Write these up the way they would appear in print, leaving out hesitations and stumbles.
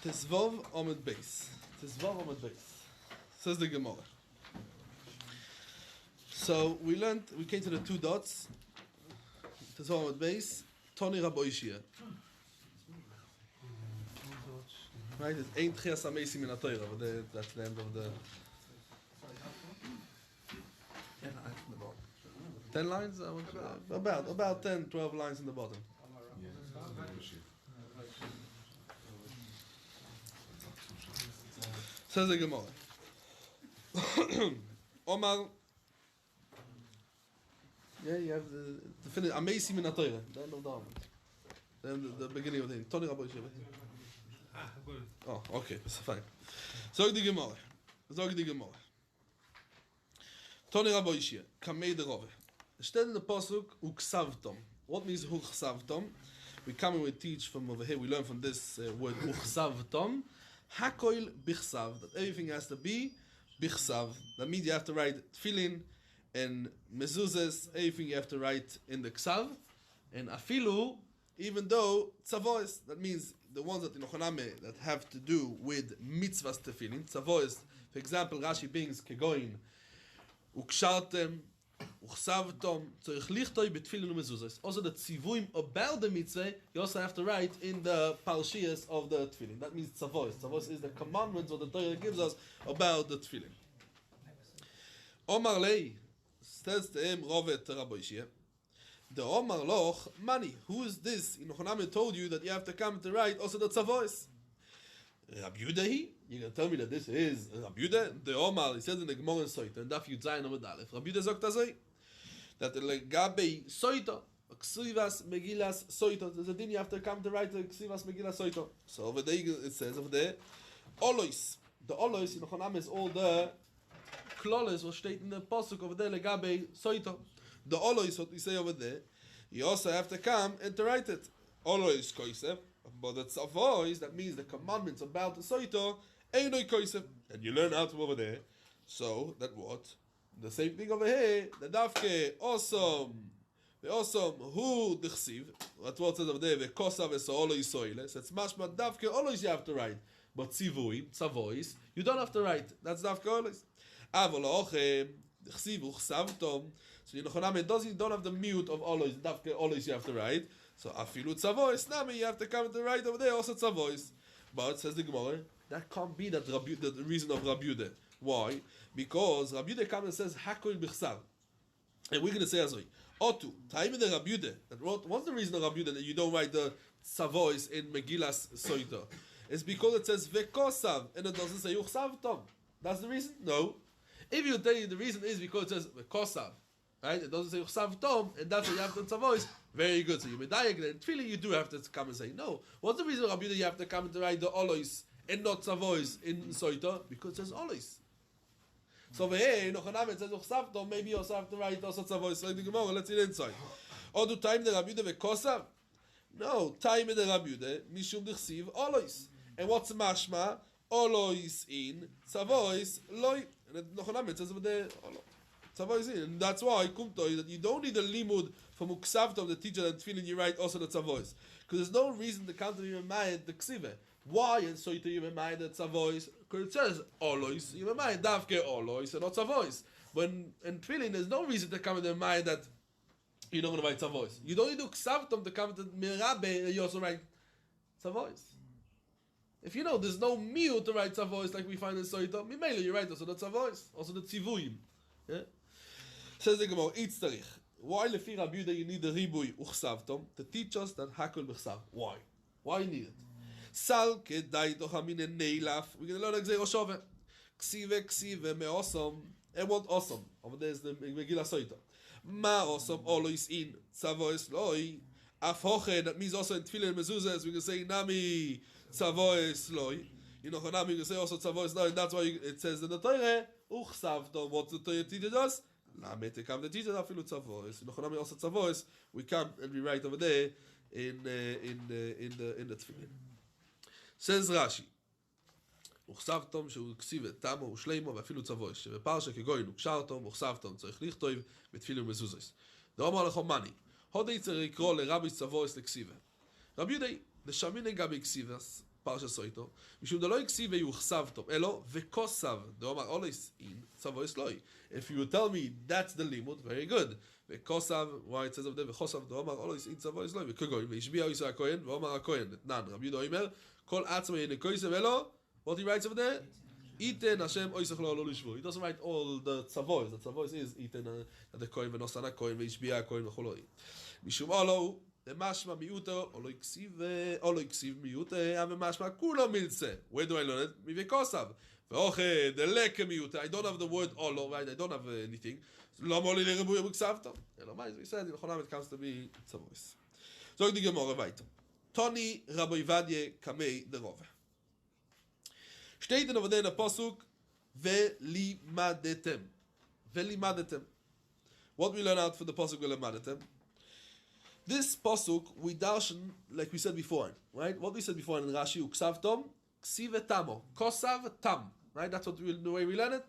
Tezvov Omid Beis. Tezvov Omid Beis. Says the Gemara. So we came to the two dots. Tezvov Omid Beis. Toni Rabbi Ishia. Right? It's Ein Tchias HaMeisim in HaTorah, but that's the end of the... 10 lines? About 10, 12 lines in the bottom. Says the Gemara. Omar. Yeah, you have the finish. Amazing in HaTorah. The end of the Amud. Then the beginning of the thing. Toni Rabbi Ishia. Oh, okay, that's fine. Zog the Gemara. Toni Rabbi Ishia. Kamei de Rove. Steht in the pasuk uksavtom. What means uksavtom? We come and we teach from over here. We learn from this word uksavtom. Hakoil bichsav. That everything has to be bichsav. That means you have to write tefillin and mezuzahs. Everything you have to write in the ksav. And afilu, even though tzavois. That means the ones that in Ochoname that have to do with mitzvahs tefillin. Tzavois. For example, Rashi brings kegoin ukshartem. Uchsavtom, tzorich lichtoi betfilin umezuzos. Also the tzivuim about the mitzvah, you also have to write in the parshias of the tefillin. That means tzavos. Tzavos is the commandments what the Torah gives us about the tefillin. Omar lei, says to him, Rovet Rabbi Ishia, the Omar loch, money. Who is this? In Ochoname told you that you have to come to write also the tzavos. Rabbi Yudahi, you're going to tell me that this is Rabbi Yudah? The Omar, he says in the Gemara in Soita, and Daf Yud Zayin Amud Aleph, Rabbi Yudah sagt azoi, that legabe Soita, Ksivas Megillas Soita, there's a din you have to come to write the Ksivas Megillas Soita. So over there it says, over there, Olois, the Olois in Ochonam is all the kloles, what steht in the Pasuk over there, legabe Soita. The Olois, what we say over there, you also have to come and to write it. Olois Koisev, but the tzavois, that means the commandments about the soito, einoi koisef, and you learn how to over there. So that what? The same thing over here. The dafke awesome, the awesome who dichsiv. What says over there? The kosav esoolo isoile. So it's mashma dafke always you have to write, but tzivuim tzavois you don't have to write. That's dafke always. Avolochem dichsiv uchsavtom. So you know you don't have the mute of always. Dafke always you have to write. So afilu tzavois, nami you have to come to write over there also tzavois. But says the Gemara, that can't be the reason of Rabbi Yudah. Why? Because Rabbi Yudah comes and says hakol bichsav, and we're going to say azoi. Otu time in the Rabbi Yudah. What's the reason of Rabbi Yudah that you don't write the tzavois in Megillas Soita? It's because it says vekosav and it doesn't say uchsavtom. That's the reason? No. If you tell you the reason is because it says vekosav. Right? It doesn't say Uchsav Tom, and that's why you have to tzavois. Very good. So you medayek then. Tefillah you do have to come and say no. What's the reason, Rabbi Yudah, you have to come and write the olois and not tzavois in Soita? Because it says olois. So over here in Ochonam it says Uchsav Tom. Maybe you also have to write also tzavois. Like the Gemara. Let's see the inside. Or do time the Rabbi Yudah vekosav? No. Time the Rabbi Yudah mishum dichsiv olois. And what's mashma? Olois in tzavois loy. And in Ochonam it says over there olois. And that's why that you don't need a limud from uksavtom, the teacher that tefillin you write also the tzavois, because there's no reason to come to Yemayed the ksive. Why and so to Yemayed the tzavois? Because it says olois Yemayed davke olois and not tzavois. When in tefillin there's no reason to come to Yemayed that you're not going to write tzavois. You don't need uksavtom to come to mirabe and you also write tzavois. If you know there's no meal to write tzavois like we find in Soita, mimele you write also the tzavois, also the tzivuyim. Yeah. Says the Gemara, it's tarich. Why lefi Rabbi Yudah you need the ribui uchsavtom to teach us that hakol b'chsav? Why? Why you need it? Sal kedai dochamine neilaf. We're going to learn like Roshove. Ksive me'osom. And what awesome? Over there is the Megillah Soita. Ma awesome olois in tzavois loi. Afhoche, that means also in tefillin and mezuzahs we can say nami tzavois loi. You know, Chonami, you can say also tzavois loi, and that's why it says in the Torah uchsavtom. What the Torah teaches us? Lamete come the teacher afilu tzavois. In Ochonami also tzavois. We come and we write over there in the tefillin. Says Rashi, וכסבתם שהוא כסיב תמו ושלימו ואפילו צבויש שבפרשה כגוין וקשרתם וכסבתם צריך לכתוב בתפילה ומזוזס. דאמר לכם מני הודי צריך לקרוא לרבי צבויס לכסיבה. רבי יהודה לשמיני גבי כסיבס פרשת סויטו, משום דלא יקסיב ויוכסב טוב, אלו וכוסב, דאמר אולויס אין, צבויס לוי. If you tell me that's the limud, very good. וכוסב, why it says of the וכוסב, דאמר אולויס אין, צבויס לוי, וכגוין, וישביע יוסי הכהן, ואומר הכהן, נתנן, רבי יהודה אומר, כל עצמו ינקויסב אלו, what he writes over there? Iten Hashem oisach lo lishvu. He doesn't write all the tzavois. The tzavois is Iten the kohen v'nosan kohen v'ishbiya kohen v'choloi. Mishum olo mashma miuto olo iksiv miute ave mashma kula milze. Where do I learn it? Mivikosav. Ve'oche deleke miute. I don't have the word olo, right? I don't have anything. Lo moli lerebu yebuksavto. Elamai, we said in Chonam it comes to be tzavois. Zog die Gemara weiter. Toni Rabbi Vadye kamei derove. Steht in over there in the pasuk, velimadetem. Velimadetem. What we learn out for the pasuk velimadetem? This pasuk we darshan like we said before, right? What we said before in Rashi, uksav tom, ksiv tamo, kosav tam, right? That's what the way we learn it.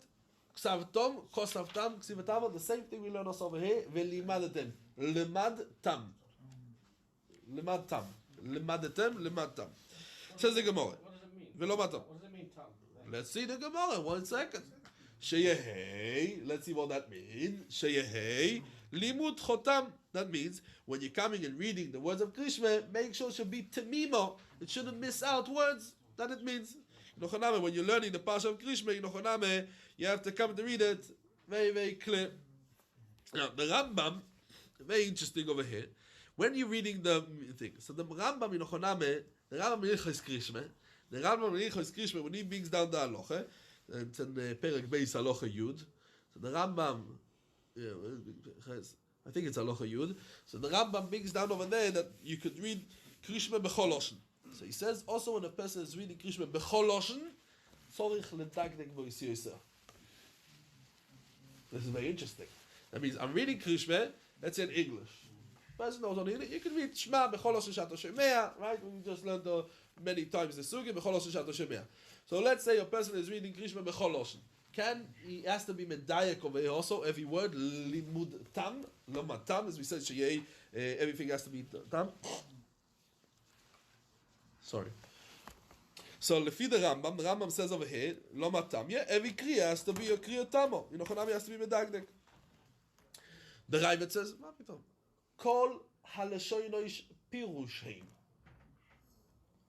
Ksav tom, kosav tam, ksiv tamo. The same thing we learn also over here. Velimadetem, lemad tam, lemad tam, lemadetem, lemad tam. Says the Gemara. What does it mean? Velomatam. What does it mean, Tom? Let's see the Gemara, 1 second. Sheyehei, let's see what that means. Sheyehei, limud chotam. That means when you're coming and reading the words of Krishna, make sure it should be temimo. It shouldn't miss out words. That it means. When you're learning the Parsha of Krishna, you have to come to read it very, very clear. Now, the Rambam, very interesting over here. When you're reading the thing, so the Rambam in Ochoname, the Rambam in Ilchos Krishma, the Rambam in Ilchos Krishma, when he brings down the halacha, it's in Perek Beis halacha Yud. So the Rambam, I think it's halacha Yud. So the Rambam brings down over there that you could read Krishma b'chol loshen. So he says also when a person is reading Krishma b'chol loshen, tzorich l'dagdek bo yisir yisir. This is very interesting. That means I'm reading Krishma, let's say in English. Person knows only you can read Shema b'chol loshen shato shemea, right? We just learned many times the sugi b'chol loshen shato shemea. So let's say a person is reading Krishma b'chol loshen. He has to be medayek over here also every word limud tam, lomad tam, as we said sheyei, everything has to be tam. Sorry. So lefi the Rambam says over here lomad tam. Yeah, every kriya has to be a kriya tamo. Yinochanami has to be medagdek. The Ravid says, מה פתאום? Kol haleshoinosh pirusheim.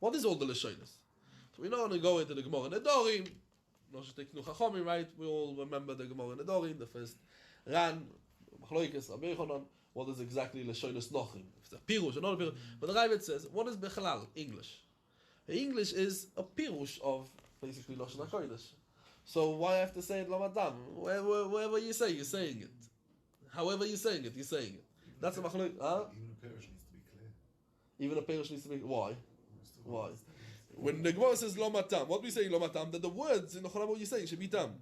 What is all the leshonos? So we're not going to go into the Gemara Nedorim. No shteknu chachomim, right? We all remember the Gemara Nedorim, the first Ran, Machloikes, Rabbi Yochanan. What is exactly leshonos nochim? If it's a pirush or not a pirush. But the Ravid says, what is bechalal? English. English is a pirush of basically Lashon HaKodesh. So why have to say it Lamadam? Wherever you say, you're saying it. However you're saying it, you're saying it. That's a machloik. Huh? Even a perush needs to be clear. Even a perush needs to be. Why? Why? When the Gemara says lo matam, what we say lo matam, that the words in the Chorah what you're saying should be tam.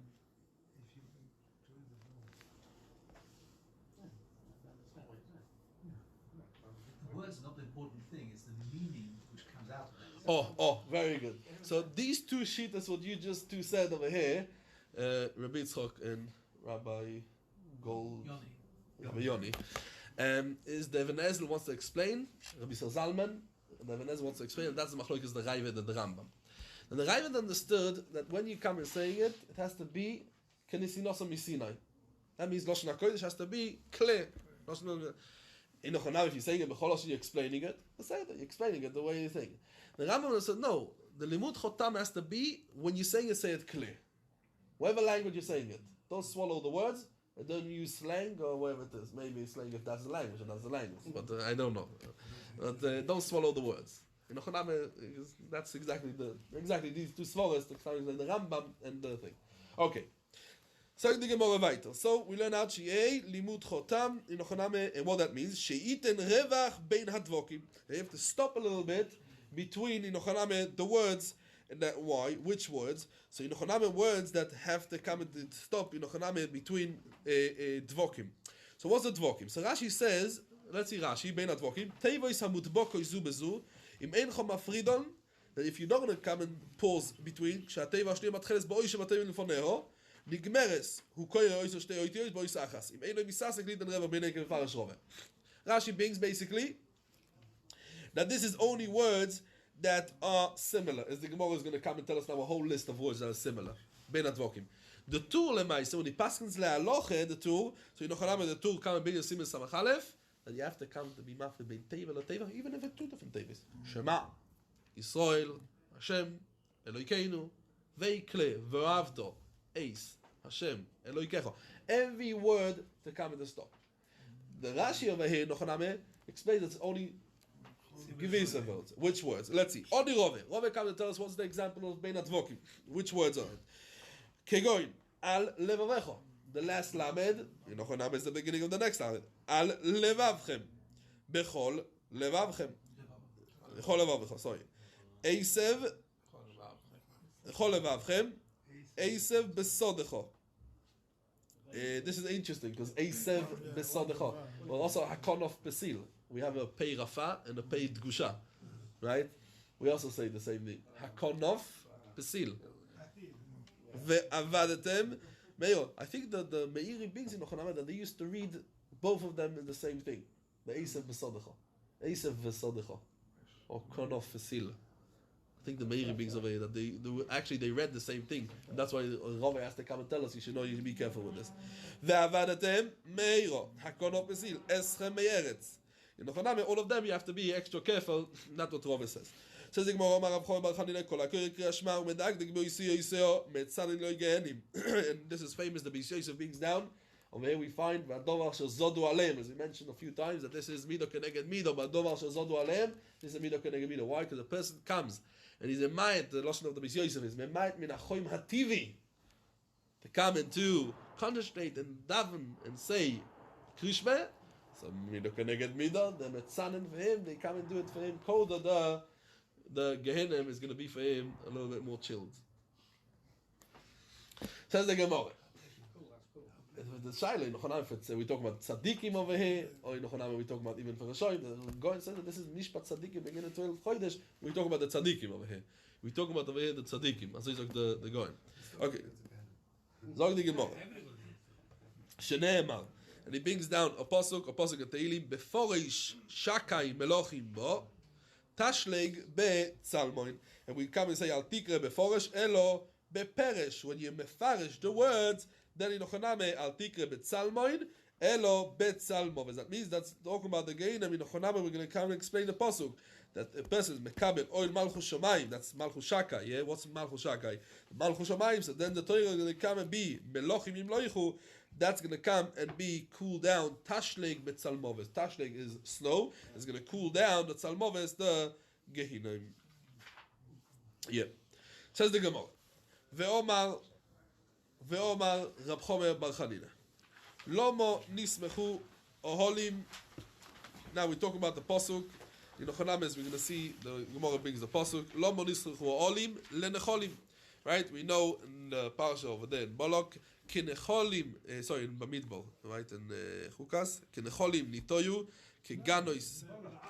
The words are not the important thing; it's the meaning which comes out of that. Oh, very good. So these two sheet is what you just two said over here, Rabbi Yitzchok and Rabbi Gold. Rabbi Yoni. Is the Even Ezel wants to explain, Rabbi Zalman, the Even Ezel wants to explain, and that's the Machlokes, the Ravid and the Rambam. And the Ravid understood that when you come and saying it, it has to be Kenisinosa Misinai. That means Lashon HaKodesh has to be clear. In Ochonav, if you're saying it, B'chol you're explaining it, say that, you're explaining it the way you think. The Rambam said, no, the Limud Chotam has to be, when you're saying it, say it clear. Whatever language you're saying it. Don't swallow the words. Don't use slang or whatever it is. Maybe slang if that's the language, and that's the language. But I don't know. But don't swallow the words. In Ochoname, that's exactly these two svaras, the Rambam and the thing. Okay. So the Gemara weiter. So we learn out Shei Limud Chotam in Ochoname, and what that means. Sheiten Revach Bein Hadvokim. You have to stop a little bit between in Ochoname the words. And that why? Which words? So in Ochoname words that have to come and stop in Ochoname between dvokim. So what's the dvokim? So Rashi says, let's see Rashi, bein advokim, teivois hamutbokoi zu bezu, im eincho mafridon, that if you're not going to come and pause between, כשהתיבה השנייה מתחלת באוי שבתיבה לפונהו, נגמרס, הוא קורא אויסו שתי אויתיות באוי סחס. אם אינו מססק לידן רבע בין עקב פרש רובה. Rashi brings basically that this is only words that are similar. As the Gemara is going to come and tell us now a whole list of words that are similar. Ben Advokim. The tool lema'isa, when the paskins le'aloche, the tool, so you know the tool come and be a siman samach aleph, that you have to come to be mafre ben teva la teva, even if it's two different tevas. Shema, Yisrael, Hashem, Eloikeinu, veikle, ve'avdo, eis, Hashem, Eloikecho. Every word to come in the stop. The Rashi over here, Nochaname, explains it's only gewisse words. Which words? Let's see. Odi Rove. Rove comes to tell us what's the example of Ben Advokim. Which words are it? Kegoin, al levavecho. The last lamed, Nochaname is the beginning of the next lamed. Al levavchem. Bechol levavchem. Bechol levavchem, sorry. Eisev, bechol levavchem. Eisev besodecho. This is interesting because Eisev besodecho. Well, also Hakon of Pesil. We have a Pei Rafa and a Pei Dgusha, right? We also say the same thing. Hakon of Pesil. Ve'avadetem Meir. I think that the Meiri brings in Ochonama that they used to read both of them in the same thing. The Eisev besodecho. Eisev besodecho. Or Kon of Pesil. I think the Meiri brings over here that they read the same thing. And that's why Rava has to come and tell us you should be careful with this. Ve'avadetem Meiro. Hakon of Pesil. Eschem meyeretz. In Nochaname, all of them you have to be extra careful. Not what Rava says. Says the Gemara, Amar Rav Chomer bar Chanina, Kol HaKoreh Kriya Shema U'medag Degbo Yisio Yisio Metzanin Lo Gehenim. And this is famous. The Beis Yosef brings down. Over here we find V'adovar Shezodu Aleim, as we mentioned a few times, that this is Mido Keneged Mido. V'adovar Shezodu Aleim, this is Mido Keneged Mido. Why? Because the person comes and he's a mayit. The lashon of the Beis Yosef is mayit min achoim hativi, to come and to concentrate and daven and say Krishma. So Mido Keneged Mido, the Metzanin for him, they come and do it for him. Koda the Gehenim is going to be for him a little bit more chilled. Says the Gemara. The Shaila, we talk about tzaddikim over here, or we talk about even for Rashoim. The Goyen says that this is Mishpat tzaddikim beginning 12 Chodesh. We talk about the tzaddikim over here. We talk about over here the tzaddikim. Also, he's like the Goyen. Okay. Zog the Gemara. Shneimar. And he brings down a pasuk at Tehillim, Beforish Shakai Melochim Bo, Tashleg Be Tzalmoin. And we come and say, Al Tikre Beforish Elo Beperesh. When you mefarish the words, then in Ochoname Al Tikre Betzalmoin Elo Betzalmov. That means that's talking about the gain. And in Ochoname we're going to come and explain the pasuk that a person is mekabel oil malchus shamayim. That's malchus shakai. Yeah, what's malchus shakai? Malchus shamayim. So then the Torah is going to come and be melochim im loichu. That's going to come and be cool down. Tashleg betzalmoves. Tashleg is snow. It's going to cool down. The tzalmoves the gehinom. Yeah. Says the Gemara. Ve'omar Rab Chomer bar Chanina. Lomo nismechu oholim. Now we talk about the pasuk. In Ochonames we're going to see the Gemara brings the pasuk. Lomo nismechu oholim lenecholim. Right? We know in the parsha over there in Bolok, kinecholim. Sorry, in Bamidbar. Right? In Chukas, kinecholim nitoyu keganois.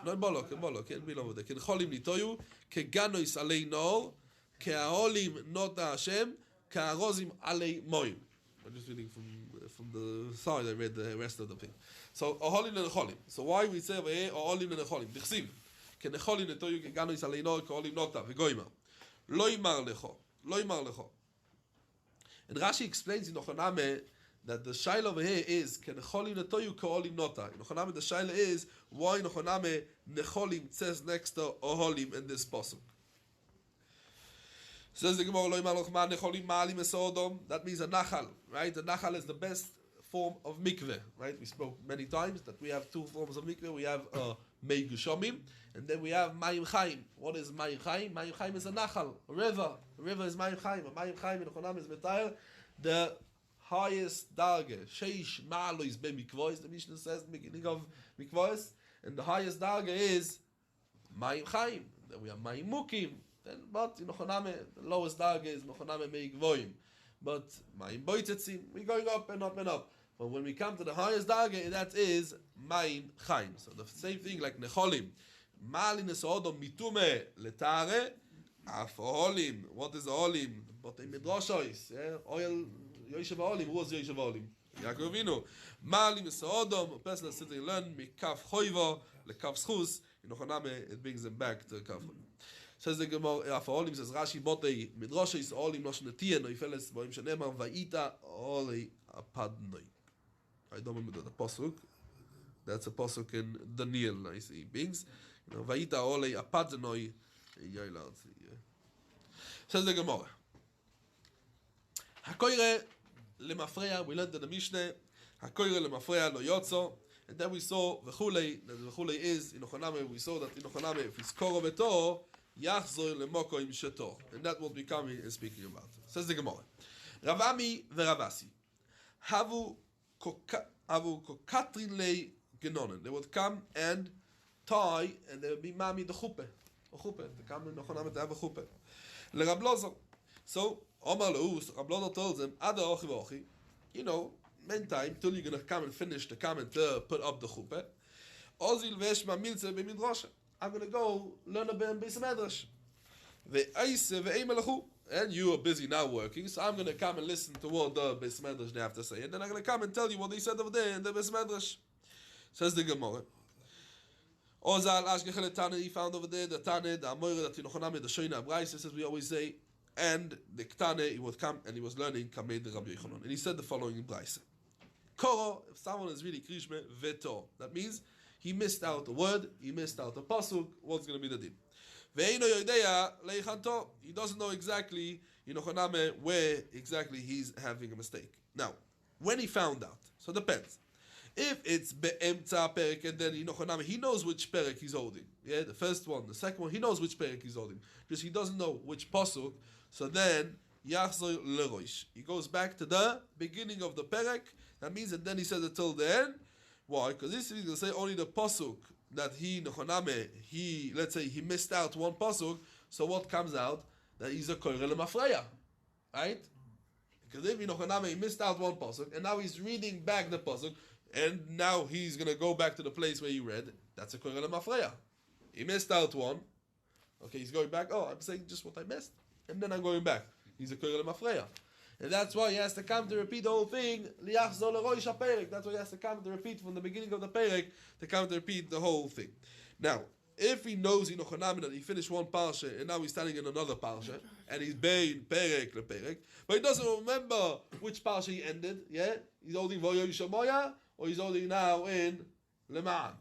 No, in Bolok. Can't be over there. Kinecholim nitoyu keganois alei nor keaolim nota Hashem. Ka'arozim alei moim. I'm just reading from the side. I read the rest of the thing. So oholim lenecholim. So why we say over here oholim lenecholim? Dichsiv kenecholim netoyu keganois alei nor keolim nota vegoima lo yimar lecho. And Rashi explains in Ochoname that the shaila over here is kenecholim netoyu keolim nota. In Ochoname the shaila is why in Ochoname necholim says next to oholim in this pasuk. Says the Gemara, that means a nachal, right? The nachal is the best form of mikveh, right? We spoke many times that we have two forms of mikveh. We have mei gushomim, and then we have mayim chaim. What is mayim chaim? Mayim chaim is a nachal, a river. A river is mayim chaim. A mayim chaim in Ochonam is metayr, the highest darge. Sheish ma'alois be mikvois. The Mishnah says the beginning of mikvois, and the highest darge is mayim chaim. Then we have mayim mukim. But in Ochoname, the lowest darge is Ochoname mei gvoim. But mayim boitetzim, we're going up and up and up. But when we come to the highest darge, that is mayim chaim. So the same thing like necholim. Malin es odom mitume letare af olim. What is olim? But in midrashois, oil yoshev olim. Who was yoshev olim? Yaakov Avinu. Malin es odom. A person that's sitting and learn mikaf choiva lekaf schus. In Ochoname, it brings them back to kaf choiva. Says the Gemara, for Olim says Rashi Botei Midrash is Olim Nosh Netiya Noifeles Boim Shenemar Vayita Oli Apadnoi. I don't remember the pasuk. That's a pasuk in Daniel. I see beings. Vayita Oli Apadnoi. Says the Gemara. Hakoire lemafreya. We learned in the Mishnah. Hakoire lemafreya lo yotzo. And then we saw v'chulei. That v'chulei is in Ochoname. We saw that in Ochoname, if he's koro beto, yachzor lemoko im sheto. And that will be coming and speaking about. Says the Gemara. Ravami v'Ravasi havu kokatrin le genonen. They would come and tie, and there would be mami the chuppah. A chuppah. They come in Ochoname to have a chuppah. Le Rab Lozer. So Omar leus. Rab Lozer tells them, Ada ochi v'ochi. Meantime, till you're going to come and finish the comment to put up the chuppah. Ozil v'eshma milze b'midrash. I'm going to go learn a bit in Beis Medrash. Ve'eise ve'eim elachu. And you are busy now working, so I'm going to come and listen to what the Beis Medrash they have to say. And then I'm going to come and tell you what they said over there in the Beis Medrash. Says the Gemara. Ozal ashgechel Tana, he found over there the Tana, the Amoira, that Tinochoname, the Shoina Abraisa, as we always say. And the Ktane, he would come and he was learning Kamei de Rabbi Yochanan. And he said the following in Braisa. Koro, if someone is really krishme, veto. That means he missed out a word, he missed out a pasuk. What's going to be the din? Ve'eino yodeya leichanto. He doesn't know exactly, where exactly he's having a mistake. Now, when he found out, so it depends. If it's be'emtza perek, and then he knows which perek he's holding. Yeah, the first one, the second one, he knows which perek he's holding. Just he doesn't know which pasuk. So then yachzor leroish. He goes back to the beginning of the perek. That means, and then he says it till the end. Why? Because this is going to say only the pasuk that let's say he missed out one pasuk. So what comes out? That he's a koire lemafreya, right? Because if he missed out one pasuk, and now he's reading back the pasuk, and now he's going to go back to the place where he read. That's a koire lemafreya. He missed out one. Okay, he's going back. Oh, I'm saying just what I missed, and then I'm going back. He's a koire lemafreya. And that's why he has to come to repeat the whole thing. That's why he has to come to repeat from the beginning of the perek, to come to repeat the whole thing. Now, if he knows that he finished one parsha and now he's standing in another parsha, and he's bein perek leperek, but he doesn't remember which parsha he ended, yeah? He's holding Voyo Yishamoya, or he's holding now in Leman.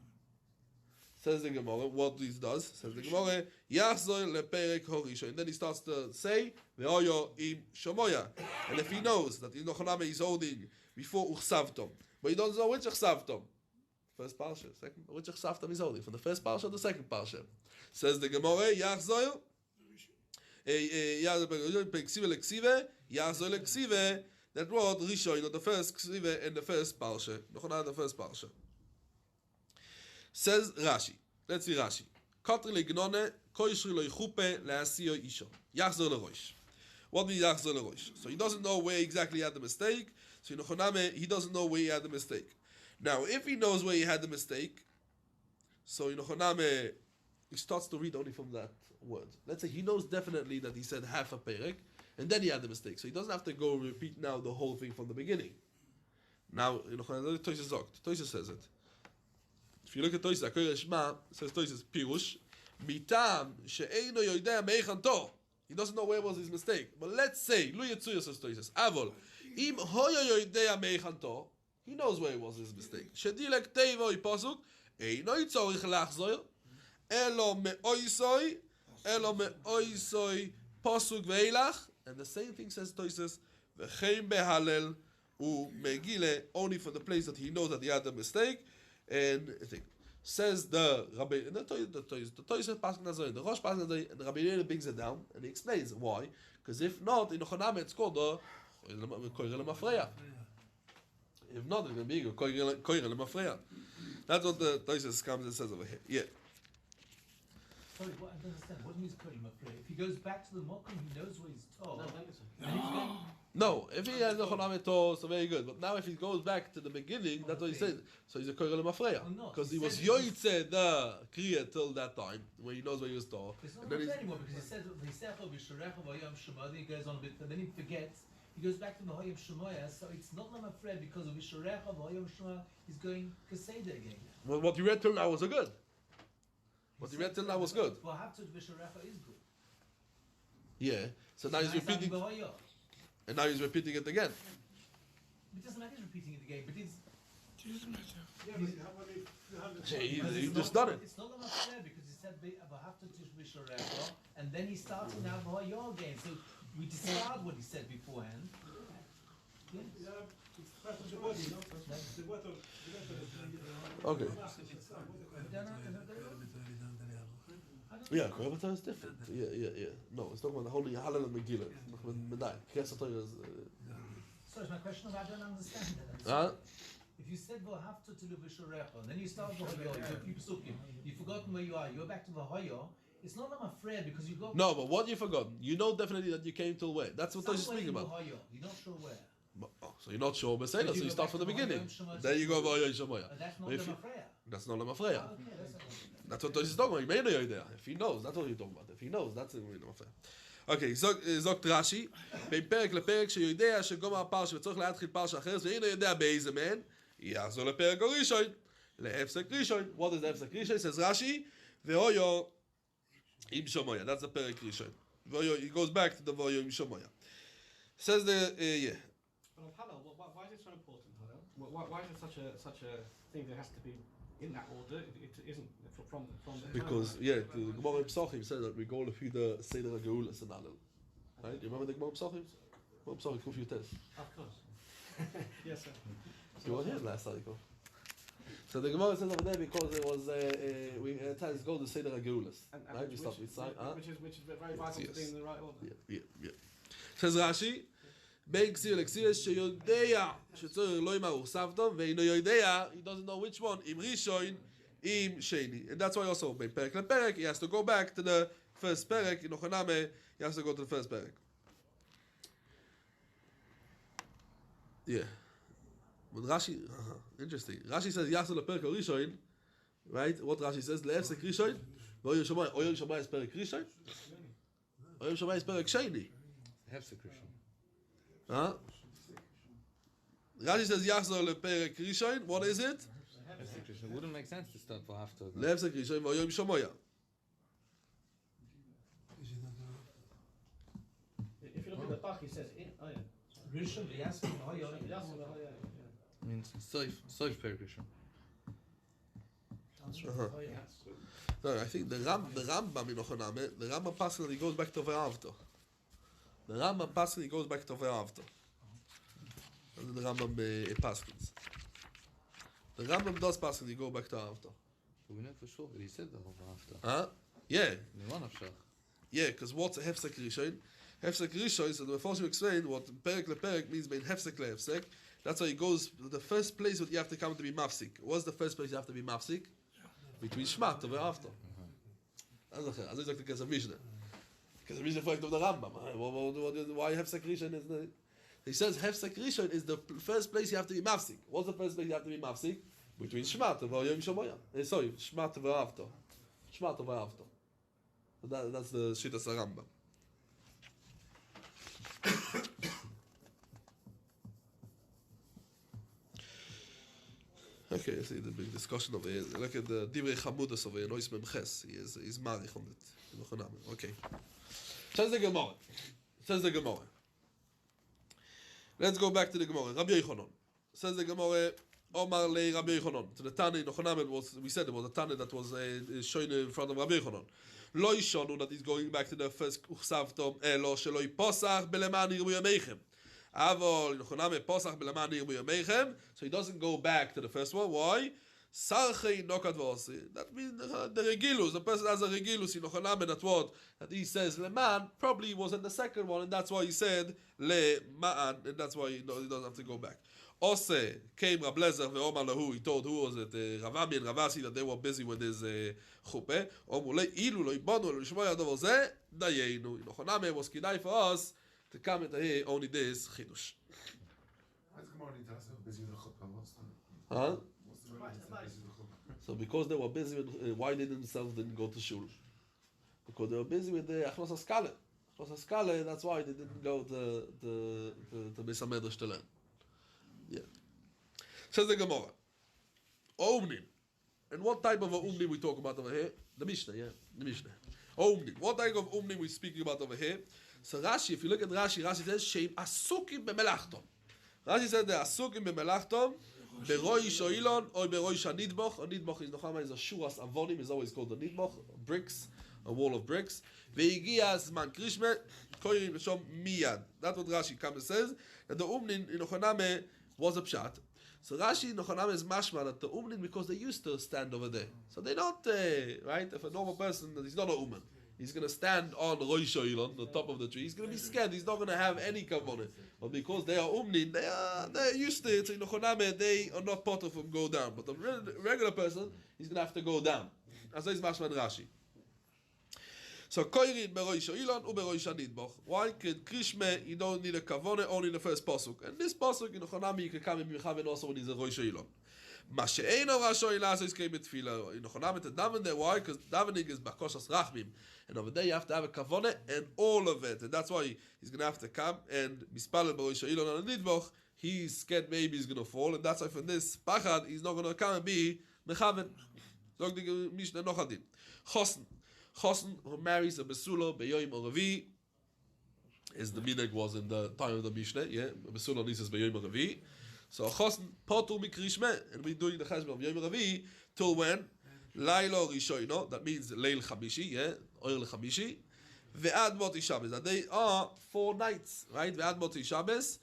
Says the Gemara, what this does, says the Gemara, Yachzor leperek horisha. And then he starts to say, Ve'oyo im shomoya. And if he knows that he's holding before Uchsavtom, but he doesn't know which Uchsavtom, first parsha, second, which Uchsavtom he's holding, from the first parsha or the second parsha. Says the Gemara, Yachzor, Yachzor leksive, that word Rishon, the first ksive and the first parsha, the first parsha. Says Rashi. Let's see Rashi. Kotri legnone koishri lo yichupe leasiyo isho. Yachzor leroish. What means yachzor leroish? So he doesn't know where exactly he had the mistake. So he doesn't know where he had the mistake. Now, if he knows where he had the mistake, so he starts to read only from that word. Let's say he knows definitely that he said half a perek, and then he had the mistake. So he doesn't have to go repeat now the whole thing from the beginning. Now, Toysha says it. If you look at Toysha, says Toysha Pirush, Mitam she'eino yoidea meichanto. He doesn't know where was his mistake. But let's say, Lu Yitzuya says Toysha, Avol, im hoyo yoidea meichanto, he knows where was his mistake. Shedilek teivo ipasuk, eino yitzorich lachzoy, elo meoisoi pasuk veilach. And the same thing says Toysha, v'chein behalel u megile, only for the place that he knows that he had the mistake. And I think says the Rabbi, the Toysha passing Nazari, the Rosh passing Nazari, and the Rabbi Yehuda brings it down and he explains why. Because if not, in Ochoname it's called the Koire Lemafreya. If not, it's going to be a Koire Lemafreya. That's what the Toysha comes and says over here. Yeah. Sorry, I don't understand. What means Koire Lemafreya? If he goes back to the Mokum, he knows where he's told. And he's going. No, if he has the Ochoname Torah, so very good. But now if he goes back to the beginning, that's what he said. So he's a Koire Lemafreya. Because he was Yoitze the Kriya till that time, where he knows where he was Torah. It's not anymore, because he said he goes on a bit, and then he forgets. He goes back to the Hoyam Shemoya, so it's not Lemafreya because of Visharecha, Hoyam Shemoya, he's going Kaseda again. Well, what you read till now was good. What you read till now was good. Well, Haftzut Visharecha is good. Yeah. So now he's repeating, It and now he's repeating it again. doesn't matter he's repeating it again, but it's. He just done it. It's not enough fair because he said V'ahavta tishorecha, and then he started now V'hayo again. So we discard what he said beforehand. Okay. Yeah, Kohabata is different. Yeah. No, it's talking about the holy Halal and Megillah. Sorry, my question is I don't understand that. If you said V'ahavta tishorecha, and then you start V'hayo, you've forgotten where you are. You're back to V'hayo. It's not that I'm afraid because you got. No, but what you've forgotten? You know definitely that you came till where? That's what I was speaking about. You're not sure where. So you're not sure Masechet, so you start from the beginning. There you go, V'hayo Shemoya. That's not Lemafreya. That's not Lemafreya. Okay, That's what he's talking about. You may know you're there. If he knows, that's what you're talking about. If he knows, that's what you're talking about. Okay, זוג רש"י, בין פרק לפרק שיודע שגומר הפרשה וצריך להתחיל פרשה אחרת, ואינו יודע באיזה מהן, יחזור לפרק הראשון, להפסק ראשון. What is the הפסק ראשון? Says Rashi, והויו עם שמויה. That's the פרק ראשון. He goes back to the והויו עם שמויה. Says yeah. Well, Hallel, why is it so important, Hallel? Why is it such a thing that has to be in that order? It isn't from the Because, the Gemara in Pesachim says that we go through the Seder HaGeulas and Hallel. Right? You remember the Gemara in Pesachim? Gemara in Pesachim, Kuf Yutes. Of course. Yes, sir. You weren't here last cycle. So the Gemara says over there because it was we at times go to Seder HaGeulas. Right? We start with which is very vital to be in the right order. Yeah. Says Rashi, בין כסיר לכסיר שיודע שצריך לא יאמר הוספתם ואינו יודע, he doesn't know which one, עם ראשון, עם שני. And that's why also בין פרק לפרק, he has to go back to the first פרק, in Ochaname, he has to go to the first פרק. Yeah. But Rashi, interesting. Rashi says יחזור לפרק הראשון, right? What Rashi says, להפסק ראשון, ואויר שמאי, אויר שמאי is פרק ראשון, אויר שמאי is פרק שני. Hefsek Rishon. Rashi says Yachzor leperek Rishon. What is it? Hefsek Rishon. Wouldn't make sense to start for after. Lehefsek Rishon v'yoyim shomoya. If you look at the Bach, he says, Rishon v'yaskim V'hayo. Means Soif Perik Rishon. No, I think the Rambam in Ochaname, the Rambam passes, he goes back to Ve'avto. The Rambam passes, he goes back to Ve'avto. And the Rambam passes. The Rambam does pass, he goes back to Avto. We know for sure that he said the whole after. Yeah. Yeah, because what's a Hefsek Rishon? Hefsek Rishon, so the first you explain what Perek lePerek means being Hefsek leHefsek. That's why he goes, the first place that you have to come to be Mafsik. What's the first place you have to be Mafsik? Between Shmat and Ve'avto. As is like the Kesef Mishnah. Because the Mishnah fragt of the Rambam. Why Hefsek Rishon is the... He says Hefsek Rishon is the first place you have to be Mafsik. What's the first place you have to be Mafsik? Between Shmat and V'yom Shomoya. Sorry, Shmat and Ve'avto. Shmat and Ve'avto. So that's the Shittas Rambam. Okay, see the big discussion over here. Look at the Divrei Chamudas over here. Nois Memches. He's marich on it. Okay. Says the Gemara. Let's go back to the Gemara. Rabbi Yochanan. Says the Gemara, Omar le Rabbi Yochanan. To the Tana in Ochanam, we said it was a Tana that was shown in front of Rabbi Yochanan. Lo Yishonu, that he's going back to the first Uchsavtom, Elo shelo yiposach beleman yirmu yameichem. Avol in Ochanam, posach beleman yirmu yameichem. So he doesn't go back to the first one. Why? Sarchei nokat v'osi. That means the regilus. The person has a regilus in Ochanam, that what? That he says leman, probably was in the second one, and that's why he said leman, and that's why he doesn't have to go back. Ose came Rab Lezer ve'omar lahu. He told who was it? Rav Ami and Rav Asi, that they were busy with his chuppah. Omulei ilu lo ibonu lo lishmoya davar zeh dayenu. In Ochanam was kidai for us to come and hear only this chidush. Huh? So because they were busy with why they themselves didn't go to shul? Because they were busy with the Achnos Haskale. Achnos Haskale, that's why they didn't go to Beis HaMedrash to learn. Yeah. Says the Gemara. Omnim. And what type of a Omnim we talk about over here? The Mishnah, yeah. The Mishnah. Omnim. What type of Omnim we speaking about over here? So Rashi, if you look at Rashi, Rashi says, Sheim asukim bemelachtom. Rashi said, they're asukim bemelachtom, beroish oilon, or beroish hanidboch. A nidboch is nochama is a shuras avonim, is always called a nidboch, bricks, a wall of bricks. Ve'igia zman krishme, koirim b'shom miyad. That's what Rashi comes and says, that the umnin in Ochoname was a pshat. So Rashi in Ochoname is mashma that the umnin, because they used to stand over there. So they don't, right? If a normal person, he's not a uman. He's going to stand on Rosh Hashanah, the top of the tree. He's going to be scared. He's not going to have any kavanah. But because they are umnin, they're used to it. So in Ochoname, they are not part of them go down. But the regular person, he's going to have to go down. As is mashma in Rashi. So koirin beroish oilon uberoish hanidboch. Why? Because krishme, you don't need a kavone, only in the first pasuk. And this pasuk in Ochonami you can come in Michaven also when he's a roish oilon. Masechet rosh oilon so he's came with tefillah. In Ochonami to daven there. Why? Because davening is bakoshas rachmim, and over there you have to have a kavone and all of it. And that's why he's going to have to come and mispalel beroish oilon on hanidboch. He's scared maybe he's going to fall, and that's why for this pachad he's not going to come and be mechaven. Zog the Mishnah nochadin. Chosn, who marries a Besula Beyoim or Ravi, as the minhag was in the time of the Mishnah, yeah, Besula Nisas Beyoim or Ravi. So Chosn Potul Mikrishme, and we're doing the Cheshbon of Yom Ravi till when? Lailo Rishoino, that means Leil Chamishi, yeah, Oil Chamishi, Ve'ad Moti Shabbos, that they are 4 nights, right? Ve'ad Moti Shabbos,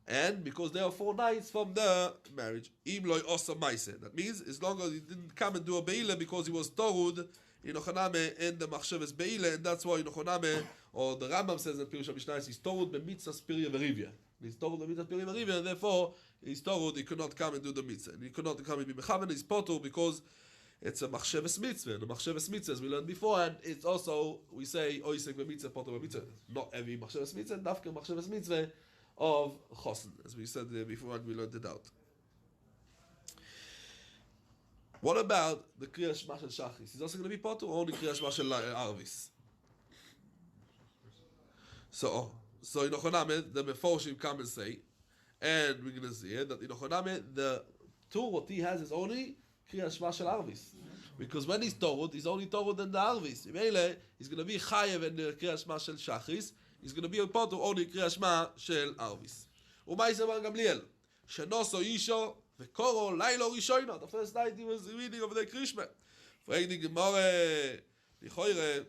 and because they are 4 nights from the marriage, Im Loi Osa Maise, that means as long as he didn't come and do a Beile because he was Torud, in Ochoname and the Machshavas Beile, and that's why in Ochoname, or the Rambam says in Pirush HaMishnah, he's Torud b'mitzvah Pirya v'Rivya. He's Torud b'mitzvah Pirya v'Rivya, and therefore he's Torud, he could not come and do the mitzvah. And he could not come and be Mechaven, he's Potur, because it's a Machshavas Mitzvah. And the Machshavas Mitzvah, as we learned before, and it's also, we say, Oisek b'mitzvah, Potur b'mitzvah. Not every Machshavas Mitzvah, Dafka Machshavas Mitzvah of Chosn, as we said before, and we learned it out. What about the Kriya Shema Shel Shachris? He's also going to be Potur, or only Kriya Shema Shel Arvis? So in Ochoname, the Meforshim come and say, and we're going to see it, that in Ochoname, the tour what he has is only Kriya Shema Shel Arvis. Because when he's Torud, he's only Torud in the Arvis. He's going to be Chayev in the Kriya Shema Shel Shachris. He's going to be a Potur, only Kriya Shema Shel Arvis. U'ma'aseh Bar Gamliel, Shenoso Isho, V'koro Lailo Rishoino. The first night he was reading over the Krishma. Frag the Gemara, Lichoire,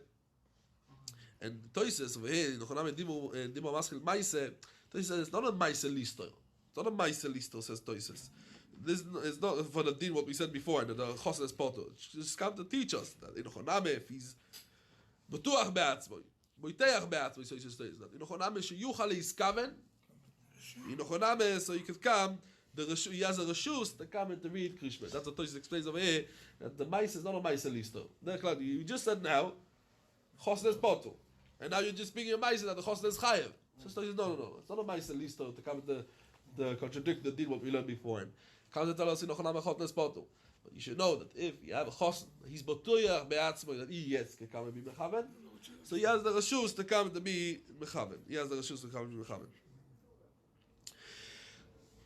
and Toises over here, in Ochoname Dimo Maschil Maise, Toises says it's not a Maise Lister. It's not a Maise Lister, says Toises. This is not for the din what we said before, that the Chosn is Potter. Just come to teach us that in Ochoname, if he's B'tuach Be'atzmoi, Boiteach Be'atzmoi, so he says that in Ochoname, Sheyuchal Yiskaven, in Ochoname, so he could come, he has a reshus to come and to read Krishma. That's what Toshis explains over here, that the Maise is not a Maise Lister. You just said now, Chosn is Potter. And now you're just speaking a Maise that the Chosn is Chayev. So Toshis, no. It's not a Maise Lister to come and to contradict the deal what we learned before. And comes to tell us in Ochoname Chosn is Potter. But you should know that if you have a Chosn, he's Botuyach Be'atzmo, that he can come and be Mechaven. So he has the reshus to come and to be Mechaven. He has the reshus to come and be Mechaven.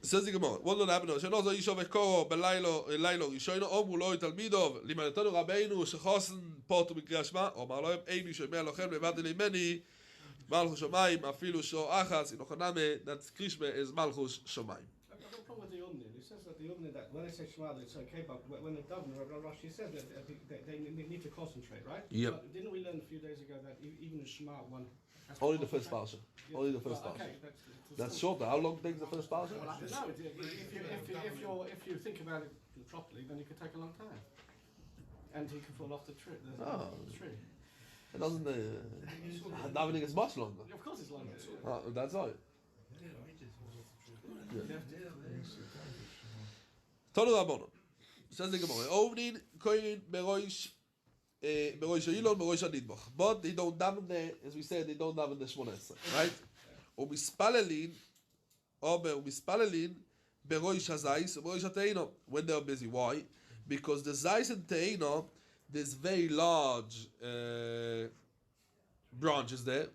Says the Gemara, what will happen? Shenozo Yisho Vekoro Belailo Rishoino Omu Loi Talmidov Limanetonu Rabbeinu Shechosn Potu Mikriya Shema Omar Lohem Einu Shemei Lochem Levad Elimeni Malchus Shomayim Afilu Sho Achas in Ochoname that Krishma is Malchus Shomayim. I've got a problem with the Omni. It says that the Omni, that when they say Shema, it's okay, but when the Governor, Rashi said that they need to concentrate, right? Yep. But didn't we learn a few days ago that even the Shema one has to Only the first concentrate? parsha. Only the first parsha. Okay, That's shorter. How long takes the first parsha? Well, I don't know. If you think about it properly, then it could take a long time, and he can fall off the tree. The tree. It doesn't. Davening is much longer. Of course, it's longer. That's right. Tonu Rabbanon. Says the Gemara. Ovnin koyin beroish Ilon beroish Hanidboch. But they don't daven there, as we said, they don't daven the Shmones, right? Umispalelin beroish hazais beroish hateino when they are busy. Why? Because the zais and teino, there's very large branches there,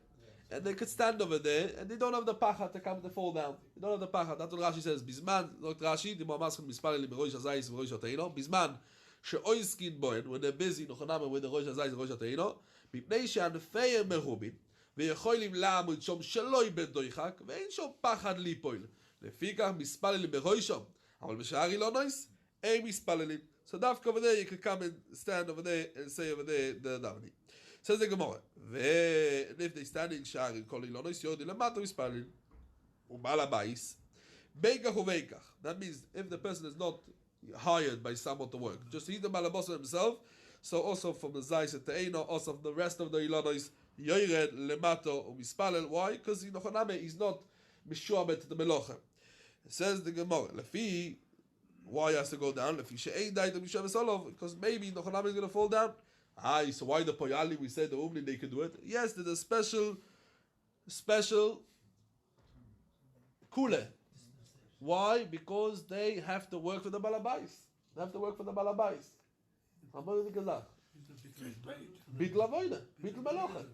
and they could stand over there, and they don't have the pacha to come to fall down. They don't have the pacha. That's what Rashi says. Bisman, Dr. Rashi, the Mamaskin mispalelin beroish hazais beroish hateino. Bisman she'oiskin boen when they're busy. Nochoname with the roish hazais beroish hateino. Mipnei she'anfei merubin. ויכולים לעמוד שם שלא איבד דויחק, ואין שם פחד ליפול. לפי כך מספללים בראשם, אבל בשאר אילונויס, אין מספללים. So דווקא over there, you can come and stand over there and say over there the davening. Says the Gemara, and if they stand in שער in כל אילונויס, יורדים למטה מספללים. ובעל הבייס, beikach uveikach. That means if the person is not hired by someone to work, just he's the balabos himself, so also from the Zayis at Te'eno, also from the rest of the Ilonois, Yoired, Lemato, Umispalel. Why? Because he's not Mishuabet the Melocha. It says the Gemara, Lefi, why he has to go down? Lefi she'ein dai to Mishuabet Solov, because maybe Nochaname is going to fall down. So why the Poyali, we said the Umni, they can do it? Yes, there's a special Kule. Why? Because they have to work for the Balabais. They have to work for the Balabais. Bitl Avoida. Bitl Melocha.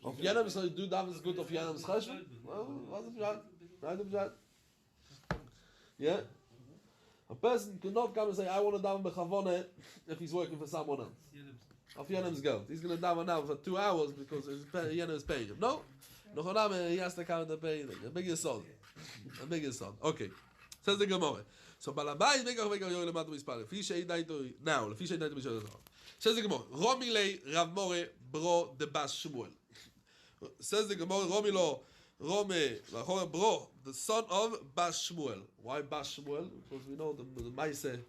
Auf jenem soll du damals gut auf jenem Schäschen? Was ist das? Right of that? Yeah? A person cannot come and say, I want to daven bechavone if he's working for someone else. Auf jenem's geld. He's going to daven now for 2 hours because jenem is paying him. No? He has to come and pay a bigger son. A bigger son. Okay. Says the Gemara. So Balabai Megach Megach Yoel Lematu Mispal. Fish Eidaito now. Fish Eidaito Mishal. Says the Gemara. Romile Rav More Bro de Bas Shmuel. Says the Gemara. Rome Bro, the son of Bas Shmuel. Why Bas Shmuel? Because we know the Masechet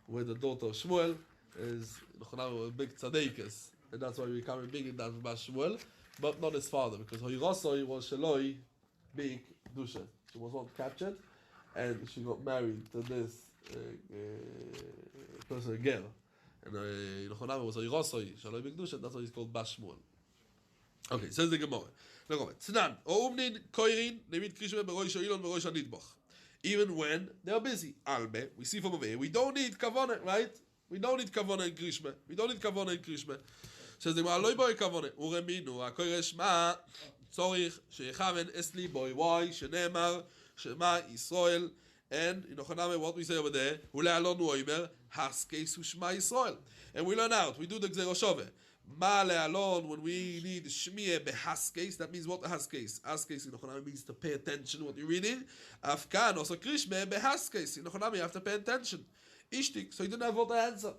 where the daughter of Shmuel is a big tzaddikus, and that's why we come big in that Bas Shmuel, but not his father, because Hoyrosoi was Shaloi big Dusha. She was not captured, and she got married to this person, a girl. And Yochanan was Hoyrosoi, Shaloi big Dusha, that's why he's called Bas Shmuel. Okay, says the Gemara. Tznan, o umnin koirin, nemit krishme beroish ha'ilon beroish ha'nidboch. Even when they're busy. Alme, we see from over here, we don't need kavanah, right? We don't need kavanah in krishme. We don't need kavanah in krishme. Says the Gemara, loy boy kavanah. Ureminu, ha'koiresh ma, tzorich, sheyechaven esli boy. Why? Shenemar, shema Yisrael. And in Ochaname, what we say over there, ule'alonu oimer, haskeis u'shma Yisrael. And we learn out, we do the gzero shoveh. Ma le'alon, when we need shmiyah behaskes, that means what a haskes? Haskes in Ochanami means to pay attention to what you're reading. Afkan, also krishme behaskes. In Ochanami you have to pay attention. Ishtik, so you didn't have what to answer.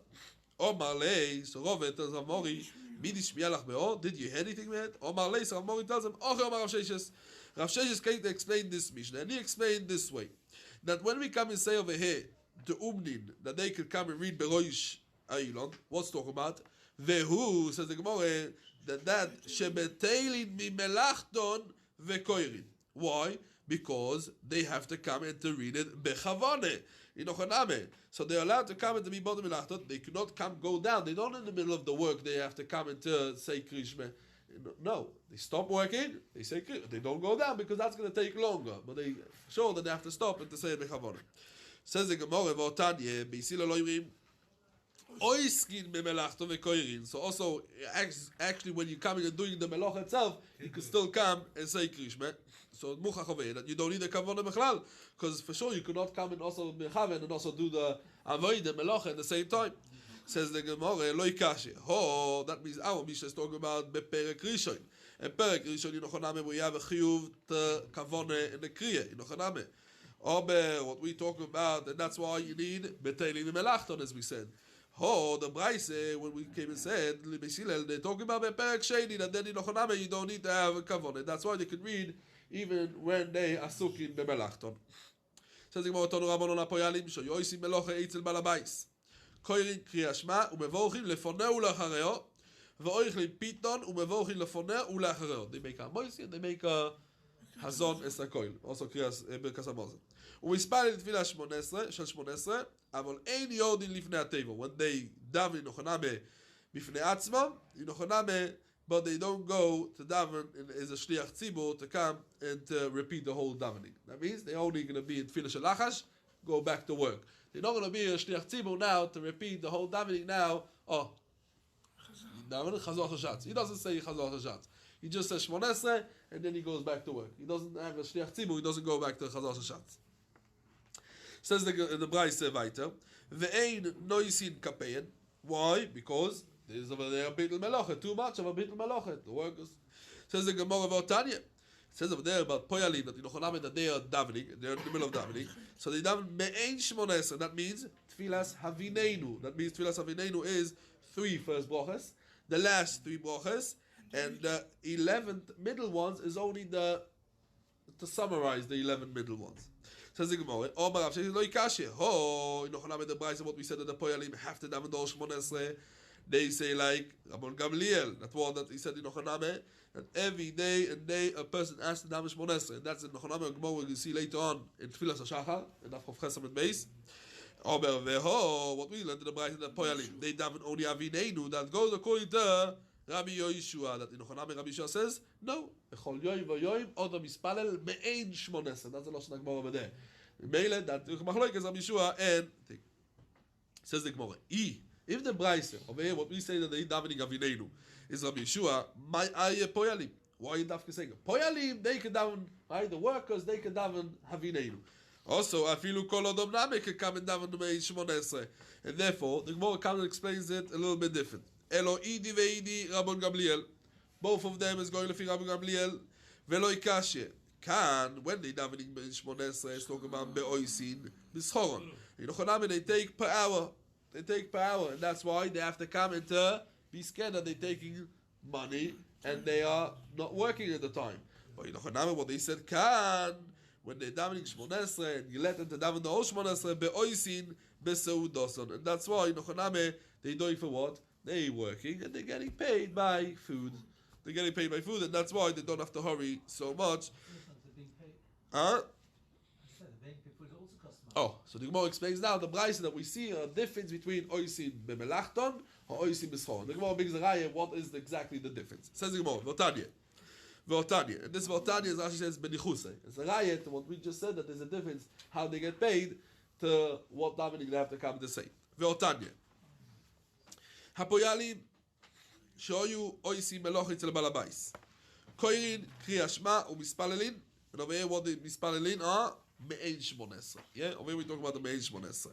Omar lei, so Rovet tells Amori, midi shmiyah lach be'or, did you hear anything yet? Omar lei, so Amori tells him, Oche Omar Rav Sheshes. Rav Sheshes came to explain this Mishnah, and he explained this way, that when we come and say over here, the Umnin, that they could come and read Beroish Ayilon, what's talking about? Vehu, says the Gemara, that shebeteilin mi melachton vekoirin. Why? Because they have to come and to read it bechavane, in Ochaname. So they're allowed to come and to be bottom melachton. They cannot go down. They don't in the middle of the work. They have to come and to say krishme. No, they stop working. They say krishme. They don't go down because that's going to take longer. But they show that they have to stop and to say bechavane. Says the Gemara, v'otanye beisila lo yimrim. So also, actually, when you come in and doing the melach itself, you can still come and say krishme. So that you don't need a kavanah bechlal, because for sure you could not come and also mechaven and also do the avoid the melach at the same time. Says the Gemara, lo ikashi. Oh, that means our Mishnah is talking about beperek rishon. And perek rishon in Ochaname we have a chiyuv to kavanah in the kriya in Ochaname. Ober, what we talk about, and that's why you need beteilim the melachton, as we said. Oh, the Braise, when we came and said, they're talking about Perek Sheni, that then in Ochaname you don't need to have a kavanah. That's why they can read even when they are sucking bemelachton. Says the Gemara, Tonu Rabbanon HaPoyalim, Shoyoisim Melocha Eitzel Balabais. Koirin Kriya Shema, Umevochim Lefoneh Ulachareo, Ve'oichlim Piton, Umevochim Lefoneh Ulachareo. They make a moisi and they make a Hazon Esakoil. Also Kriyas Birkas HaMazon. ומספר לתפילה 18, של 18, אבל אין יורדים לפני הטבע. When they daven in Ochaname בפני עצמם, in Ochaname, but they don't go to daven as a shliach tzibur to come and to repeat the whole davening. That means they're only going to be in tefillah shel lachash, go back to work. They're not going to be a shliach tzibur now to repeat the whole davening now. Oh, daven chazor hashatz. He doesn't say chazor hashatz. He just says 18 and then he goes back to work. He doesn't have a shliach tzibur. He doesn't go back to chazor hashatz. Says the Braise weiter, ve'ein noisin kapein. Why? Because there's over there a bittul melochet, too much of a bittul melochet. The workers. Says the Gemara about Tanya. It says over there about Poyalim that that they are davening, they're in the middle of davening. So they daven me'ein shmones, and that means Tfilas Havineinu. That means Tfilas Havineinu is 3 first brachas, the last 3 brachas, and the 11th middle ones is only to summarize the 11 middle ones. Says the Gemara, Omar Rav Sheshes lo yikashe. Oh, in Ochana the Brayso, what we said that the Poyalim have to daven Dor Shmonesre. They say like Rabban Gamliel, that one that he said in Ochana, that every day and day a person has to daven Shmonesre. And that's in Ochana Gemara we'll see later on in Tfilas HaShachar, in Daf Chof Chesam and Beis. Omar Veho, what we learned in the Brayso, the Poyalim, they daven only Avineinu, that goes according to Rabbi Yoshua, that in Ochana Rabbi Yoshua says, no, Echol Yoim V'Yoim, Odom Mispalel Me'ein Shmonesre. That's the Lashon HaGemara over there. Meile that Machlokes is Rabbi Yeshua and says the Gemara. If the Brayse over here, what we say that they davening Avineinu is Rabbi Yeshua, my aye Poyalim. Why you dafke saying Poyalim? They can daven, right? The workers they can daven Avineinu. Also, afilu kol odom name can come and daven Me'ein Shmonesre, and therefore the Gemara comes and explains it a little bit different. Elo idi veidi Rabban Gamliel. Both of them is going to Rabban Gamliel. Velo ikashe. Can when they davening in Shmonesre, it's talking about beoisin bischoron. You know, they take per hour. They take per hour, and that's why they have to come and be scared that they're taking money and they are not working at the time. But you know, what they said can when they're davening Shmonesre and you let them to daven the whole Shmonesre beoisin beseudoson, and that's why you know, they doing for what? They working and they're getting paid by food. They're getting paid by food, and that's why they don't have to hurry so much. Oh, so the Gemara explains now the Brayse that we see a difference between oisin bemelachton or oisin b'schon. The Gemara brings the raya. What is exactly the difference? Says the Gemara, V'otanya, and this V'otanya is Rashi says benichuse. It's a raya to what we just said that there's a difference how they get paid to what davening they have to come to say. V'otanya, hapoyalim shoyu oisin meloch etzel balabais, koirin kriyashma umispalelin. And over here, what the mispalelin are me'ein shmonesre. Yeah, over here we talk about the me'ein shmonesre.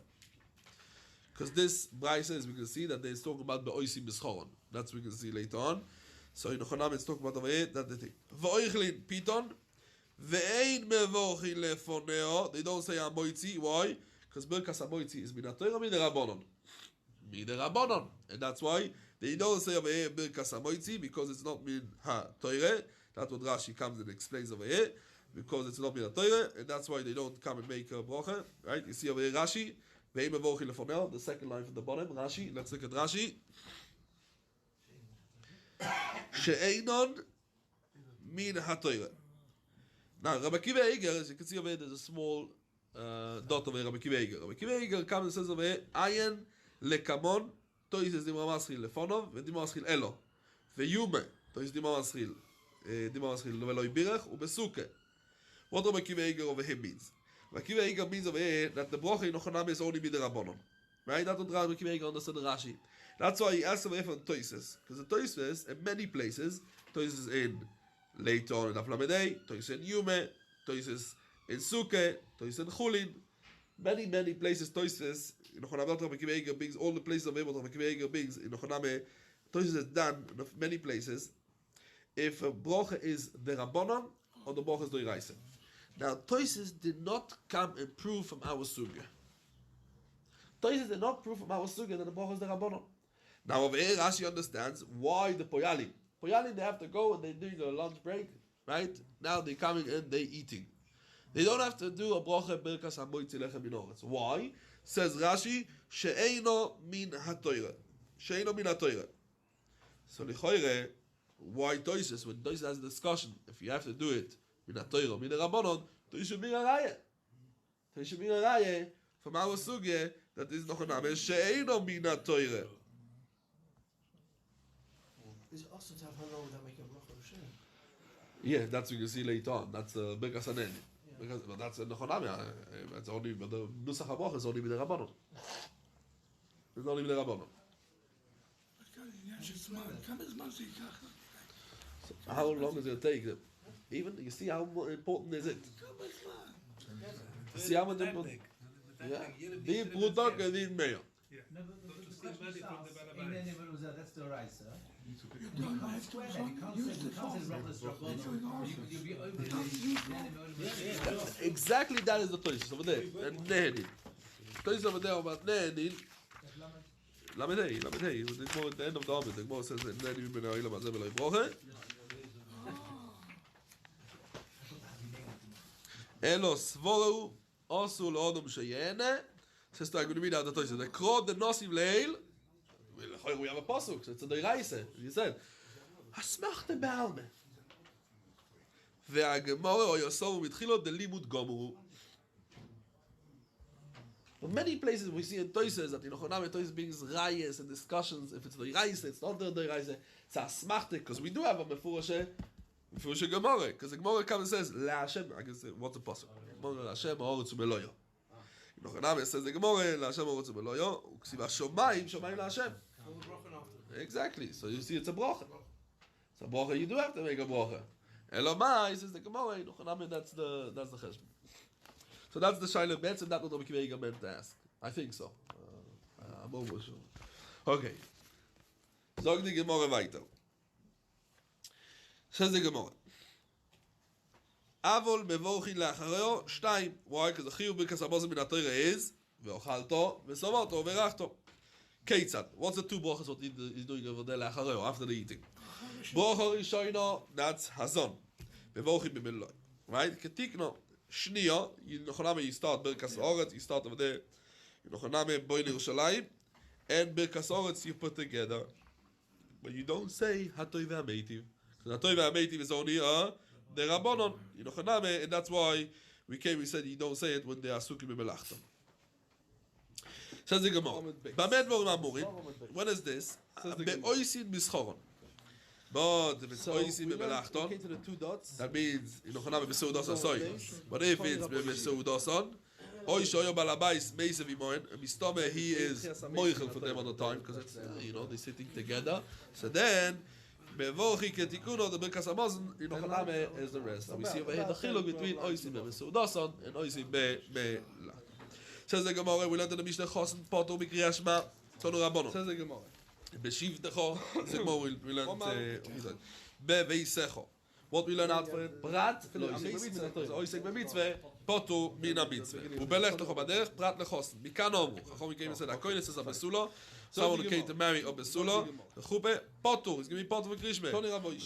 Because this Brayse is we can see that they're talking about be'oisim b'schoron. That's we can see later on. So in Ochonam it's talking about over here that the thing. V'oichlin piton ve'ein mevochi lefoneo. They don't say amoitzi. Why? Because Birkas amoitzi is minatoira miderabonon. Miderabonon, and that's why they don't say over here Birkas amoitzi because it's not min ha toire. That's what Rashi comes and explains over here. Because it's not min Torah, and that's why they don't come and make a bracha, right? You see over here Rashi, ve'im avochi lefonel, the second line from the bottom. Rashi, let's look at Rashi. She'einon min haTorah. Now, Rabbi Akiva Eiger, as you can see over here, there's a small dot over here. Rabbi Akiva Eiger. Rabbi Akiva Eiger comes and says over here, ayin lekamon, tois is dimar maschil lefonov, ve'dimar maschil elo, ve'yume, tois dimar maschil ve'lo yibirach, u'besuke. What Rabbi Akiva Eiger over here means? Rabbi Akiva Eiger means over here that the bracha in Ochonam is only midirabonon. Right? That's what Rabbi Akiva Eiger understood in Rashi. That's why he asked over here for the Toises. Because the Toises, in many places, Toises in later on in Aflamedei, Toises in Yume, Toises in Suke, Toises in Chulin. Many places Toises in Ochonam, Rabbi Akiva Eiger brings all the places of what Rabbi Akiva Eiger brings in Ochonam. Toises is done in many places. If a bracha is the Rabbanon or the bracha is the Iraisa. Now, Toises did not come and prove from our sugya. Toises did not prove from our sugya that the bracha is the Rabbanon. Now, over here, Rashi understands why the Poyalim. Poyalim, they have to go and they're doing a lunch break, right? Now they're coming and they're eating. They don't have to do a bracha birkas hamoitzi lechem minoretz. Why? Says Rashi, she'eino min haTorah. She'eino min haTorah. So, lichoire, why Toises? When Toises has a discussion, if you have to do it, min haTorah, min Rabbanon, so you should bring a raya. So you should bring a raya from our sugya that is noch a name she'eino min haTorah. Is it also to have hello that make a bracha of Shem? Yeah, that's what you see later on. That's Birkas Hanen. Because but that's noch a name. It's only but the nusach habracha is only min Rabbanon. It's only min Rabbanon. So how long is it take them? Even you see how important is it? You see how much important? Yeah, the product and the mayor. No, but that's the Raisa. Square that. You can't say Robles Rabbanon. You'll be over it. Exactly that is the Tosis over there. Nehenin. Tosis over there about Nehenin. Lamed Hey. It was at the end of the Amid. The Gemara says that Nehenin ben Ha'olam Hazeh v'lo Brachot. Elo Svoru Osu L'Odom Sheyene. Says to I'm going to read out the Tosis. The Krod the Nosiv Leil. We have a pasuk. So it's a deiraisa. He said, "Hasmachte ba'alme." Ve'agemara o yosoru mitchilot delimud gomru. In many places we see in Toises that Yochanan Toises brings rayas and discussions. If it's the deiraisa, it's not the deiraisa. It's hasmachte because we do have a mefurashe Gemara. Because the Gemara comes and says, "La Hashem." I guess what's the pasuk? Gemara La Hashem ha'oretz u'beloyo. Yochanan says the Gemara La Hashem ha'oretz u'beloyo. Uksiva shomayim La Hashem. Exactly. So you see, it's a bracha. It's a bracha. You do have to make a bracha. Elomai says the Gemara. That's the cheshbon. So that's the shaila bets, and that's what the Mikveiga meant to ask. I think so. I'm almost sure. Okay. Sag die Gemara weiter. Says the Gemara. Avol mevorchi lachareo shtayim. Why? Because the chiyuv b'kas hamazon min haTorah is ve'ochalto ve'sovarto ve'rachto. Keitzad. What's the two brachas what he's doing over there lachareo after the eating? Bracha rishona, that's hazon. Mevorchi b'miloi. Right? Ketikno. Shniya. You start Birkas Haaretz. You start over there. Yochanan Boy Yerushalayim. And Birkas Haaretz you put together. But you don't say Hatoy ve'ameitiv. Because Hatoy ve'ameitiv is only the Rabbanon. Yochanan, and that's why we said you don't say it when they are sukim b'melachtam. Says the Gemara. When is this? Be'oisin mischoron. But if it's oisin b'melachton, that means Yochanan b'seudas asoy. But if it's b'seudason, oy shoyo balabais meisev imoen, mistome he is moichel for them all the time because it's they're sitting together. So then bevochi ketikuno the Birkas Hamazon Yochanan is the rest. And we see over here the chiluk between oisin b'seudason and oisin b'melachton. Says the Gemara, we learned in the Mishnah Chosen Poto Mikriya Shema Tonu Rabbanon. Says the Gemara. Beshivtecho, the Gemara we learned Beveisecho. What we learn out for it? Prat lo Oisek b'mitzveh Poto min ha-mitzveh. Ubelechtecho baderech Prat lechosen. Mikan omru. Chacham came and said, Akoines is a besulo. Someone who came to marry a besulo. The chuppah Poto. He's going to be Poto v'krishme.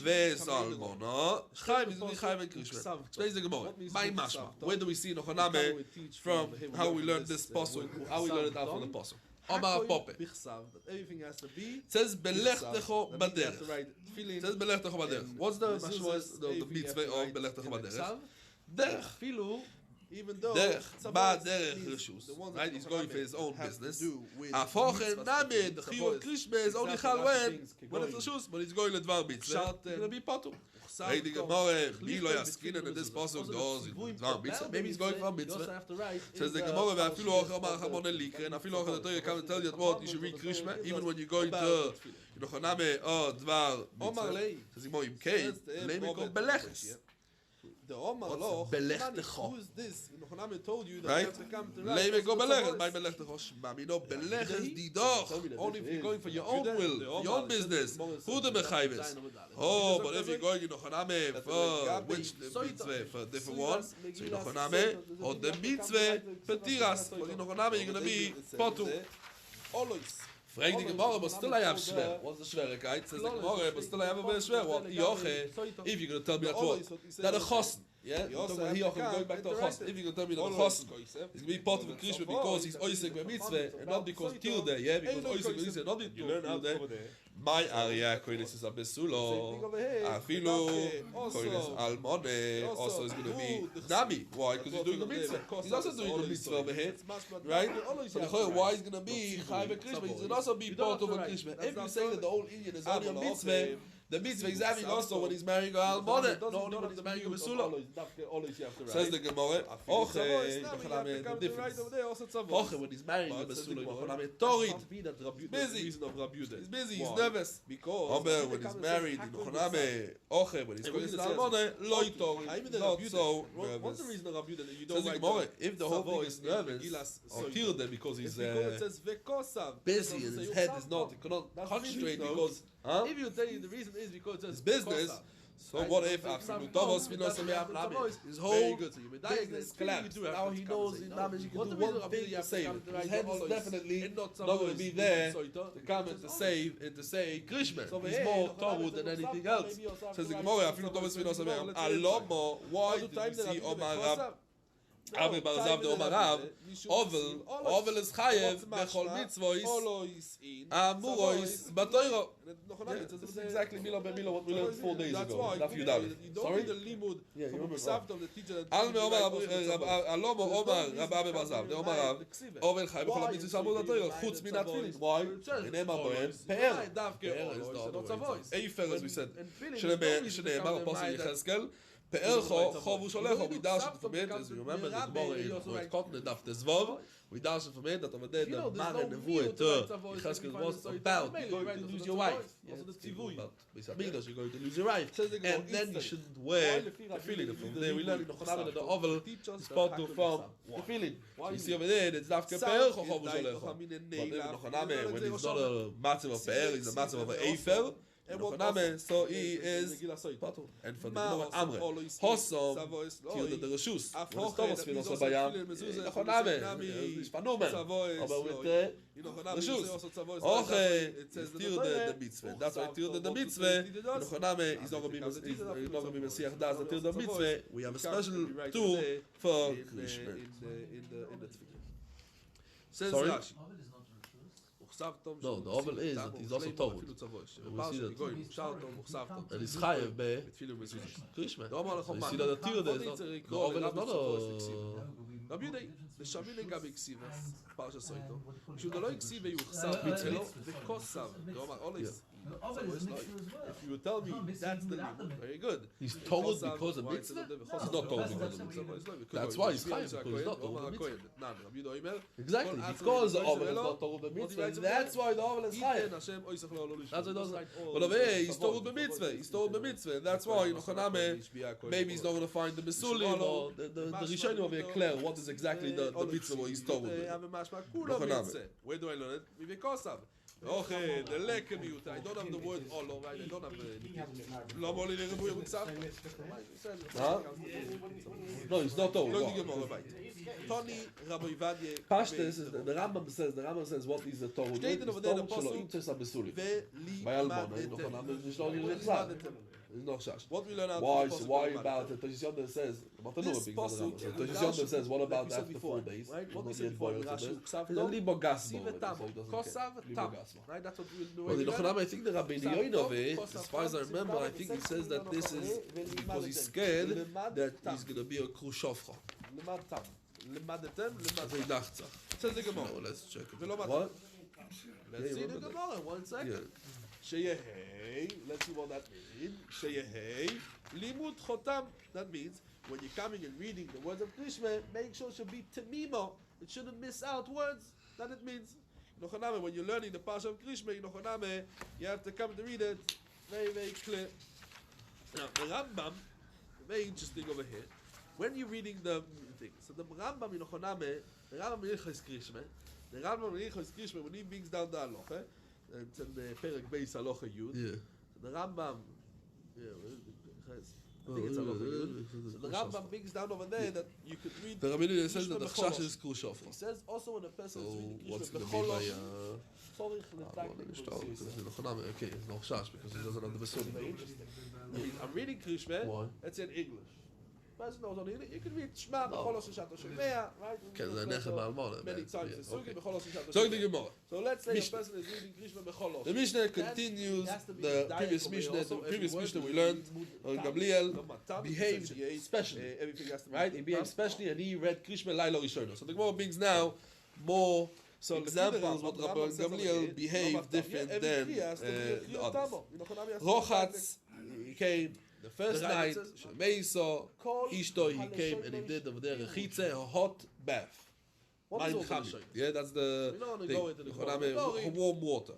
Ve'salmona. Chaim is going to be Chaim v'krishme. Explains the Gemara. My mashma. Where do we see Yochanan from how we learned this pasuk? How we learned it out from the pasuk? Omar Pope. Everything has to be. Says Belechtecho baderech. Says Belechtecho baderech. What's the mashma? The mitzvah of Belechtecho baderech? Derech. Even though right, he's going for his own business. Afochen Namid, the Chiyuv Krishme is only chal when it's reshus, but he's going to Dvar Mitzvah. He's going to be Patur. Hey, the Gemara, Milo Yaskinen, and this pasuk goes in Dvar Mitzvah. Maybe he's going for Mitzvah. Says the Gemara, Afilu Ochar Marachamon Elikre, and Afilu Ochar the Torah come and tell you what you should read Krishme, even when you're going to Yochanan or Dvar Mitzvah. Says the Gemara, Imkei, Leimiko Beleches. The Omar Loch, who is this? Yochanan told you that right? you have to come to Leime go beleches, my beleches shmami no beleches didoch. Only if you're going for your own will, your own business. Who the mechayves? Oh, but if you're going Yochanan for which mitzvah for a different one, so Yochanan or the mitzvah for tiras. But Yochanan you're gonna be potu. Always. Frag die Gemara, but still I have schwer. What's the schwierigkeit? Says the Gemara, but still I have a bit schwer. What? Yoche, if you're going to tell me that what? That a chosen. Yeah? Going back to a chosen. If you're going to tell me that a chosen is going to be part of a Krishma because he's oisek b'mitzvah and not because tilde, yeah? Because oisek b'mitzvah, not because tilde. My area, koines is a besulo. Afilu, koines almone, also is going to be nami. Why? Because he's doing the mitzvah. He's also doing the mitzvah over here. Right? So why is going to be Chai v'Krishma? He's going to also be part of a Krishma. If you say that the whole Indian is only a mitzvah, the mitzvah is having also when he's marrying a almone, not only when he's marrying a besula. Says the Gemara, the difference. When he's marrying a besula, Torid. He's busy, he's nervous. Because when he's married, when he's going to the almone, loy Torid. Not so nervous. What's the reason of Rabbi that you Says don't the write Gemara, if the whole thing is nervous, or killed them because he's busy and his head is not, he cannot concentrate because Huh? If you tell you the reason is because it's business. kosa. So Right, what so if if after some Tovos come, Finos that's what Me'am happens. Lamed, his Very whole good. So you would business diagnose, collapsed. you do have Now to he come knows and in say, Lamed you can what do the reason one of thing you to have to save come it. to His write head the is Olos definitely and not not going to Savoy's be there Soita. to come and to save and to say Krishma. So He's hey, more no, Torah than no, anything no, else. maybe also Says the have to Gemara, write Afilu some Tovos Savoy's Finos Me'am let's say Alomo. Why did we see Omar Rab? Rabbi Barazav de Omar Rav, Ovel is Chayev, Bechol Mitzvois, Amurois, Batoiro. This is exactly Milo Bemilo what we learned 4 days ago. Daf Yudalef. Sorry? Yeah, you remember. Alme Omar, Alomo Omar, Rabbi Abba Barazav de Omar Rav, Ovel Chayev, Bechol Mitzvois, Amur Batoiro, Chutz Minat Filin. Why? ונאמר בהם, פאר. פאר is the other way. Eifer, as we said. שנאמר הפוסק יחזקאל, פאר חובו שולחו, we dash it from it, as you remember, the Gemara in Brachot cotton, the Daf Tezvav, we dash it from it, that over there, the Mare Nevuah to Yechezkel was about, you're going to lose your wife. About Beis you're going to lose your wife. And then you shouldn't wear the feeling. From there we learn in Nochonam that the oval is part to from the feeling. So you see over there, it's Daf Pa'er Chovu Sholecho. But in Nochonam, when it's not a matzah of Pa'er, it's a matzah of an Eifer. So he is Patur. And for the Gemara Amre, Hosom, Tilda the Reshus. When it's Thomas Finos Bayam, Nochoname, it's Panumen. Aber with the Reshus. Okay, it's Tilda the Mitzvah. That's why Tilda the Mitzvah, Nochoname is not going to be Messiah Das, the Tilda Mitzvah. We have a special tool for Krishna. In the Tefillah. Says Sorry? Rashi. No, the oval is that he's also told. We see that. And he's chayev be Krishma. We see that the Tilda is not. The oval is not a. רבי יהודה, לשמיני גם הקסיבה, פרשה סויטו, כשהוא לא הקסיבה יוחסר מצלו, וכוסר, כלומר, אולייס. If you tell me that's the limud, very good. He's told because of mitzvah? He's not told because of mitzvah. That's why he's chayev, because he's not told of mitzvah. Exactly, because the oval is not told of mitzvah. That's why the oval is chayev. That's why he doesn't. But over here, he's told the mitzvah. He's told the mitzvah. That's why, maybe he's not going to find the misulim or the Rishonim over here clear what is exactly the mitzvah what he's told. Where do I learn it? Vivikosav. Okay, the lekemiyut. I don't have the word olo, right? I don't have the. לא אמור לי לרבוי מוצב? No, he's not told. לא נגמור לבית. Tony Rabbi Vadye. Pashtas, the Rambam says what is the Torah. Steht over there the apostle. By Almon, What we learn out why about the Toshion says, Toshion says, what about after 4 days? Right? What we said before in Rashi, It's a libo gasmo. Kosav tam. Right? That's what we Well, in Ochanam, I think the Rabbi Yoinove, as far as I remember, I think he says that this is because he's scared that he's going to be a Khrushchevcha. למד tam. למדתם, That's a למדתם. Dachtzach. Says the Gemara. No, let's check it. What? Yeah, Let's see the remember that. Gemara. 1 second. Yeah. Sheyehei, let's see what that means. Sheyehei, limud chotam. That means when you're coming and reading the words of Krishna, make sure it should be temimo. It shouldn't miss out words. That it means. Nochaname, when you're learning the Parsha of Krishna, Nochaname, you have to come to read it very, very clear. Now, the Rambam, very interesting over here. When you're reading the thing, so the Rambam in Nochaname, the Rambam in Ilchos Krishna, the Rambam in Ilchos Krishna, when he brings down the halacha, it's in the Perek Beis Halacha Yud. Yeah. So the Rambam, I think it's Halacha Yud. So the Rambam brings down over there that you could read. The Rabbi Yoinove says Krishma that the b'cholosh. Chash is Khrushchevcha. He says also when a person is So reading what's Krishma going to be b'cholosh, by tzorich l'taktik. Okay, it's no Chash because he doesn't have the Vesulim. Very interesting. I mean, I'm reading Krishma. Why? It's in English. Person knows only you can read Shema b'cholosh l'shato shemea, right? Okay, the Nechem Almona. Many times. It's Okay. b'cholosh l'shato So the shemea. Gemara. So let's say a Mishnah. person is reading Krishma b'cholosh. The Mishnah continues the previous Mishnah. The previous Mishnah we learned Gamliel behaved specially, Everything has to be right? He behaved specially, and he read Krishma Laila Rishona. So the Gemara brings now more examples what Rabbi Gamliel behaved different than the others. Rochatz, he came the first night. Shemeiso, Ishto, he came and he did over there a chitze, a hot bath. What is Mein all Chami. Chami? Yeah, that's the We don't want to thing. go into the Choname, warm water.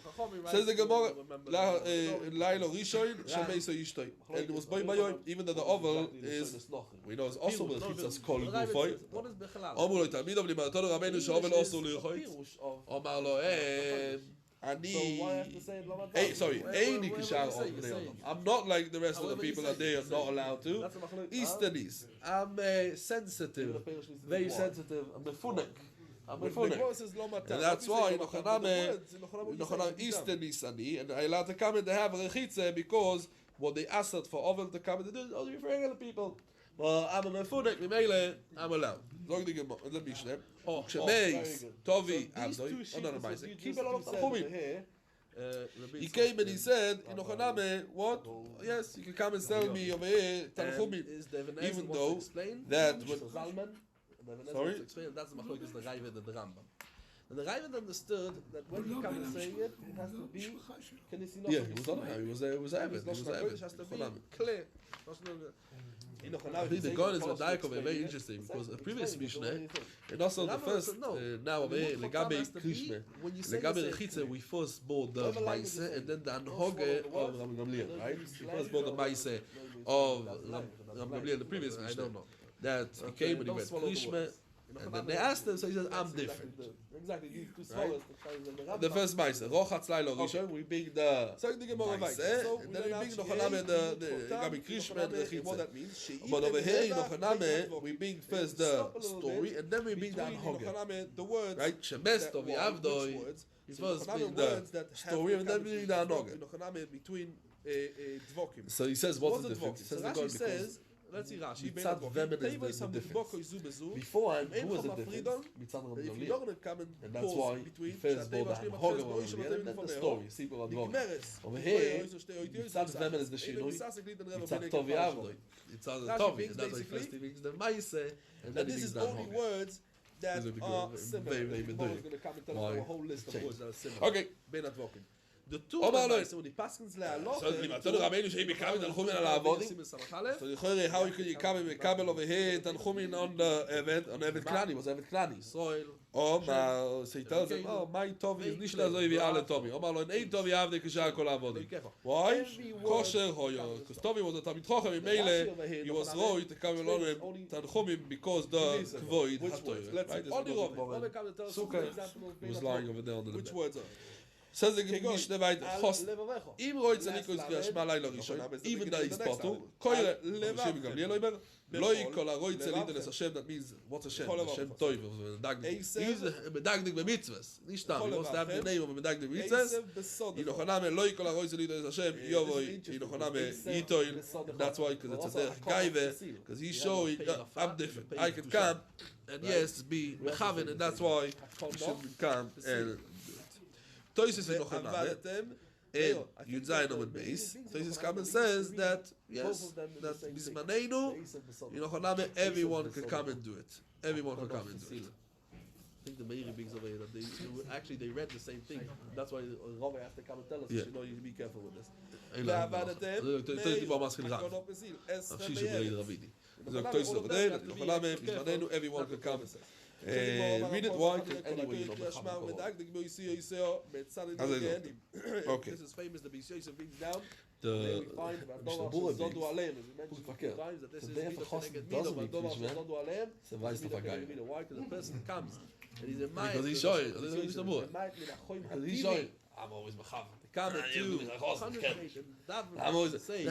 Chachami, Says the Gemara, right? Lailo Rishon, Shemeiso Ishtoi. And it was by Mayoim, even though the oval is, we know it's also with Chitzas Kol Gufoy. What is Bechalal? Omar lo Talmidav Limaratono Rabbeinu she'ovel also li'uchoit. Omar lo, why have to say it Lama Hey, Tav? sorry, Eini Wait, Kishar what of you're Bnei saying? Adam. I'm not like the rest of the However you people say that they it, are not allowed to. That's a machlok. Easternies. I'm sensitive, very sensitive. I'm mefunek. I'm The mefunek. Gemara says Lama Tav. And that's why Nochaname Nochaname Easternies ani, and I allowed to come and they have rechitze because what they asked for Ovel to come and do, oh, you're regular people. Well, I'm a mefunek, Mimele, I'm allowed. Zog the Gemara, the Mishnah. Oh, Shemeis, Tovi, Avdoi, oh, no, no, Maise. Keep a lot of Tachumim. He came and he said, in Ochaname, what? Yes, you can come and sell me over here, Tanchumim. Even though that when... Sorry? That's the machlokes the Raiva and the Rambam. And the Raiva understood that when you come and saying it, it has to be. Yeah, he was on it. He was Avid. He was Avid. It has to be clear. I think the God is a Daikov is very interesting because the previous Mishnah, and also the first, now over here, Legabe Krishme, Legabe Rechitze, we first bought the Maise and then the Anhoge of Ram Gamliel, right? We first bought the Maise of Ram Gamliel, the previous Mishnah. That he came and he went Krishme, and then they asked him, so he says, I'm different. Exactly, these two Right? swallows. The first Maise, Rochatz Lailo Rishon, we bring the So the Gemara Maise, and then we bring Nochaname, the Legabe Krishme, and the what Rechitze. that means. But over here in Nochaname, we bring first the story, and then we bring the Anhoge. The words Right? Shemes Tovi Avdoi, he first bring the story, and then we bring the Anhoge. Between dvokim. So he says, what's the difference? He says the God Rashi says, let's see Rashi. Mitzad Vemen is the difference. Before, who was the difference? Mitzad Ram If you're Gamliel. not going to come and And that's pause why between he first bought the Anhoge of Ram Gamliel, and then the story, Sipur Advog. Over here, Mitzad Vemen is the Shinui. Mitzad Tovi Avdoi. Mitzad Tovi, and that's why he first brings the Maise, and then he this brings is the only Anhoge. words that These are are very, similar. very The Gemara is meduyik. going to come and tell Why? us a whole list of Change. words that are similar. Okay. Ben Advokim. The two Omar of lo- them, so the Paskins le'aloch. So אם אתה רבנו שאם יקבל תנחומים על העבודים, so you heard how you could come and come over here תנחומים on the Evet Klani, was Evet Klani. Soil. Omar, so he tells him, oh, my Tovi is nicht so wie alle Tovi. Omar lo, ein Tovi avde kishar kol avodim. Why? Kosher hoyo. Because Tovi was a Tamid Chochem, Mele, he was right to come along and Tanchumim because the Kvoid Which had words? to. Let's Right? see. There's Only no Rov. problem. Only come to tell us Sukkah. an example of He was Ben lying Advokim. over there on the Which bed. words are? Says the Mishnah weiter, Chos, Levavecho. אם רואה צדיק או זכיר שמע לילה ראשון, even though he's potu, koire, Rashi Gamliel אומר, לא יקול הרוי צליד אל השם, that means, what's a Shem? A Shem Toiv, he's מדגדג במצווס, nicht stam, he wants to have the name of מדגדג במצווס, in Ochaname, לא יקול הרוי צליד אל השם, יובוי, in Ochaname, יitoil, that's why, because it's a derech gaive, because he's showing, I'm different, I can come, and yes, be mechaven, and that's why you should come and Toises in Ochaname, and Yud Zayin Amud Beis, Toises comes and says that, yes, that Bizmanenu, in Ochaname, everyone can come and do it. Everyone can come and do it. I think the Meiri brings over here that they read the same thing. That's why Rove has to come and tell us. Yeah. You know, you should be careful with this. תגיד מה מסכים לך. אפשי שברי רבידי. זה Toises over there, in Ochaname, Bizmanenu, everyone can come. Read it why, because anyway you know Okay. This is famous. The B'Yisrael brings down. The We find Mishnah Zodu Aleim. As we mentioned verkehrt. times that this is Der Midah Verchasst Keneged doesn't Midah, need but Dover Krishna. Zodu Aleim. So why is the Midah guy? Keneged Midah. Why? Because the person comes and he's a Because he's showing. He's a boy. Because he's showing. I'm always mechav. Come Ah, to you do it, concentrate and daven. I'm always saying.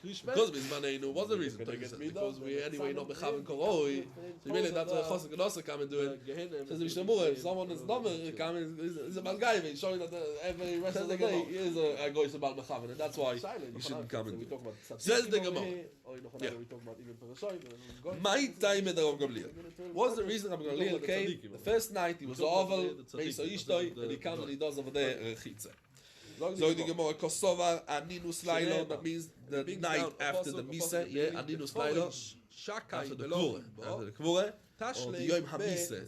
because Bizmanenu, what's the reason? Because we anyway not mechav and koroi. So you mean that's why Chosek and Osa come and do it. Says the Mishnah Berurah, if someone is dumber, come and is a Malgaiva, he's showing that every rest of the day he is a goy about mechav, and that's why you shouldn't come and do it. Says the Gemara. Yeah. My time at the Rav Gamliel. What's the reason Rav Gamliel came? The first night he was oval, Meisa Ishtoi, and he comes and he does over there Rechitze. So the Gemara Kosovar Aninus Lailo, that means the night after the Misa, yeah, Aninus Lailo, after the Kvure, after the Kvure, or the Yom HaMisa,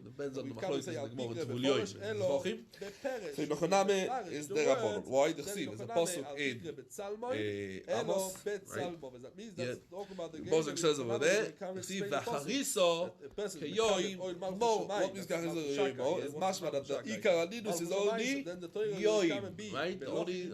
depends on the Machloikis, the Gemara Tvul Yoim, Zvochim. So in Ochaname is the Rabbanon. Why? The Chsiv is a pasuk in Amos, right? Yeah. The pasuk says over there, Chsiv v'chariso keyoim mo. What means v'chariso mo? It's mashma that the ikar aninus is only yoim, right? The only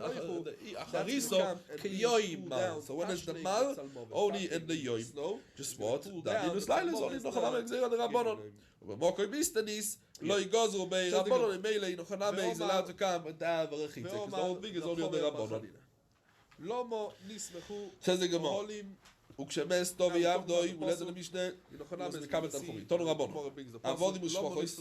achariso keyoim mal. So when it's the mal, only in the yoim. Just what? The aninus laila is only in Ochaname. Gzeira the Rabbanon. But Mokoi Bistanis, Lo Yigozru Bei Rabbanon, and Meile, Nochaname is allowed to come and have a Rechitze, because the whole thing is only on the Rabbanon. Lomo nismechu Says the Gemara. holim וכשמס טוב יעבדוי, ולד למשנה, אז מקבל תנחומי. תונו רבונו. עבודים ושבוכויס,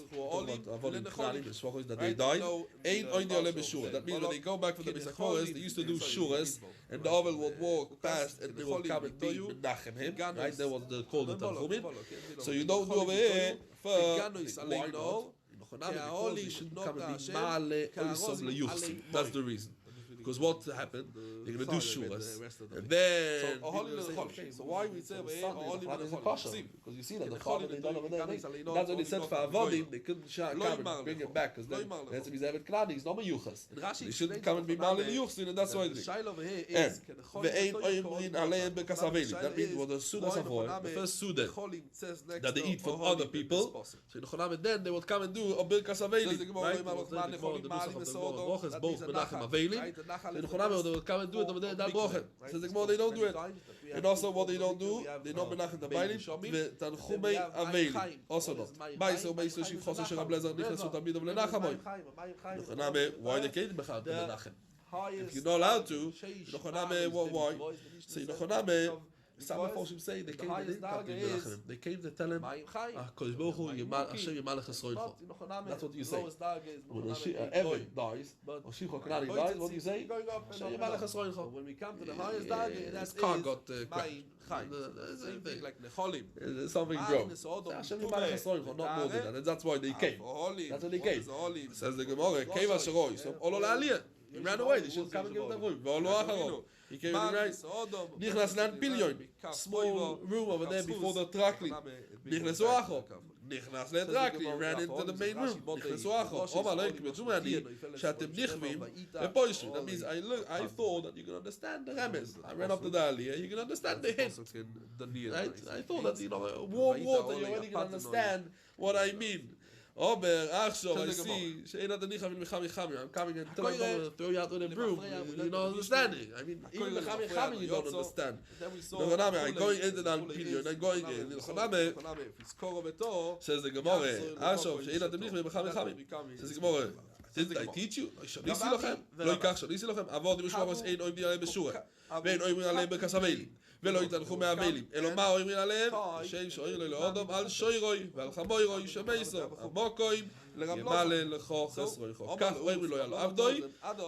עבודים כנענים ושבוכוis that they died, אין אויני עולה בשורה. That means when they go back from the Misachores, they used to do shuras, and the Ovel would walk past, and they would come and be menachem him, right? That was called the Tanchumim. So you don't do over here, why not? Because they shouldn't come and be ma'ale oisom leyuchsi. That's the reason. Because what happened? They're going to do shuras, and then so why we say over here holim is a kosher? Because you see that the father they done over there. That's what they said for avodim. They couldn't come and bring him back because they had to be zevet klani. He's not meyuchas. They shouldn't come and be ma'ale leyuchsin, and that's why they. The over here is ve'ein oimrin aleim bekasaveli. That means what the sudas avoid, the first suda that they eat from other people. So in Chonam, then they would come and do a bekasaveli. Right? Both menachem aveli. In Chonam, they would come and do it over there. That brochet. Says the Gemara, they don't do it. And also what they don't do, they don't menachem the bailim. Ve'tanchumei aveli. Also not. Baiso shivchoso sherablezer nichnasu tamidav lenachamoy. In Chonam, why they can't bechad to menachem? If you're not allowed to, why? So in Chonam, some Mephoshim say they came to Menachem. They came to tell him, Kodesh Baruch Hu, Hashem Yemalech Esroincho. That's what you say. When Eved dies, or Shimcha Kanani dies, what do you say? Hashem Yemalech Esroincho. When we come to the highest dargah, His car got cracked. Same thing like necholim. Something broke. Hashem Yemalech Esroincho, not more than that. And that's why they came. That's why they came. Says the Gemara, Keva Sheroi, so Olo La'aliyah. He ran away. They should come and give him the room. V'olo Acharon. He came in right. Nichnas lan pilyon. Small room over there before the trakli. Nichnasu acho. Nichnas lan trakli. Ran into the main room. Nichnasu acho. Omar lo yikmetzu mani. Shatem nichmim. Epoishu. That means I thought that you can understand the remez. I ran up to the aliyah. You can understand the hint. Right? I thought that, warm water, you already can understand what I mean. Ober, Achshov, I see. She'ena danicha min mechami chami. I'm coming and telling them to throw you out with a broom. You're not understanding. I mean, even mechami chami you don't understand. I'm going into the Alpilio and I'm going in. Says the Gemara, Achshov, she'ena danicha min mechami chami. Says the Gemara, didn't I teach you? Shalisi lochem? Lo yikach shalisi lochem. Avodim mishmachos ein oim di'alei b'shura. Ve'en oim di'alei b'kasaveli. ולא יתנחו מהבלים, אלא מה אומרים עליהם? השם שואיר לו לאודום על שוירוי ועל חמוירוי שמייסו, עמוקוים ימלא לכו חסרוי חו. כך אומרים לו על עבדוי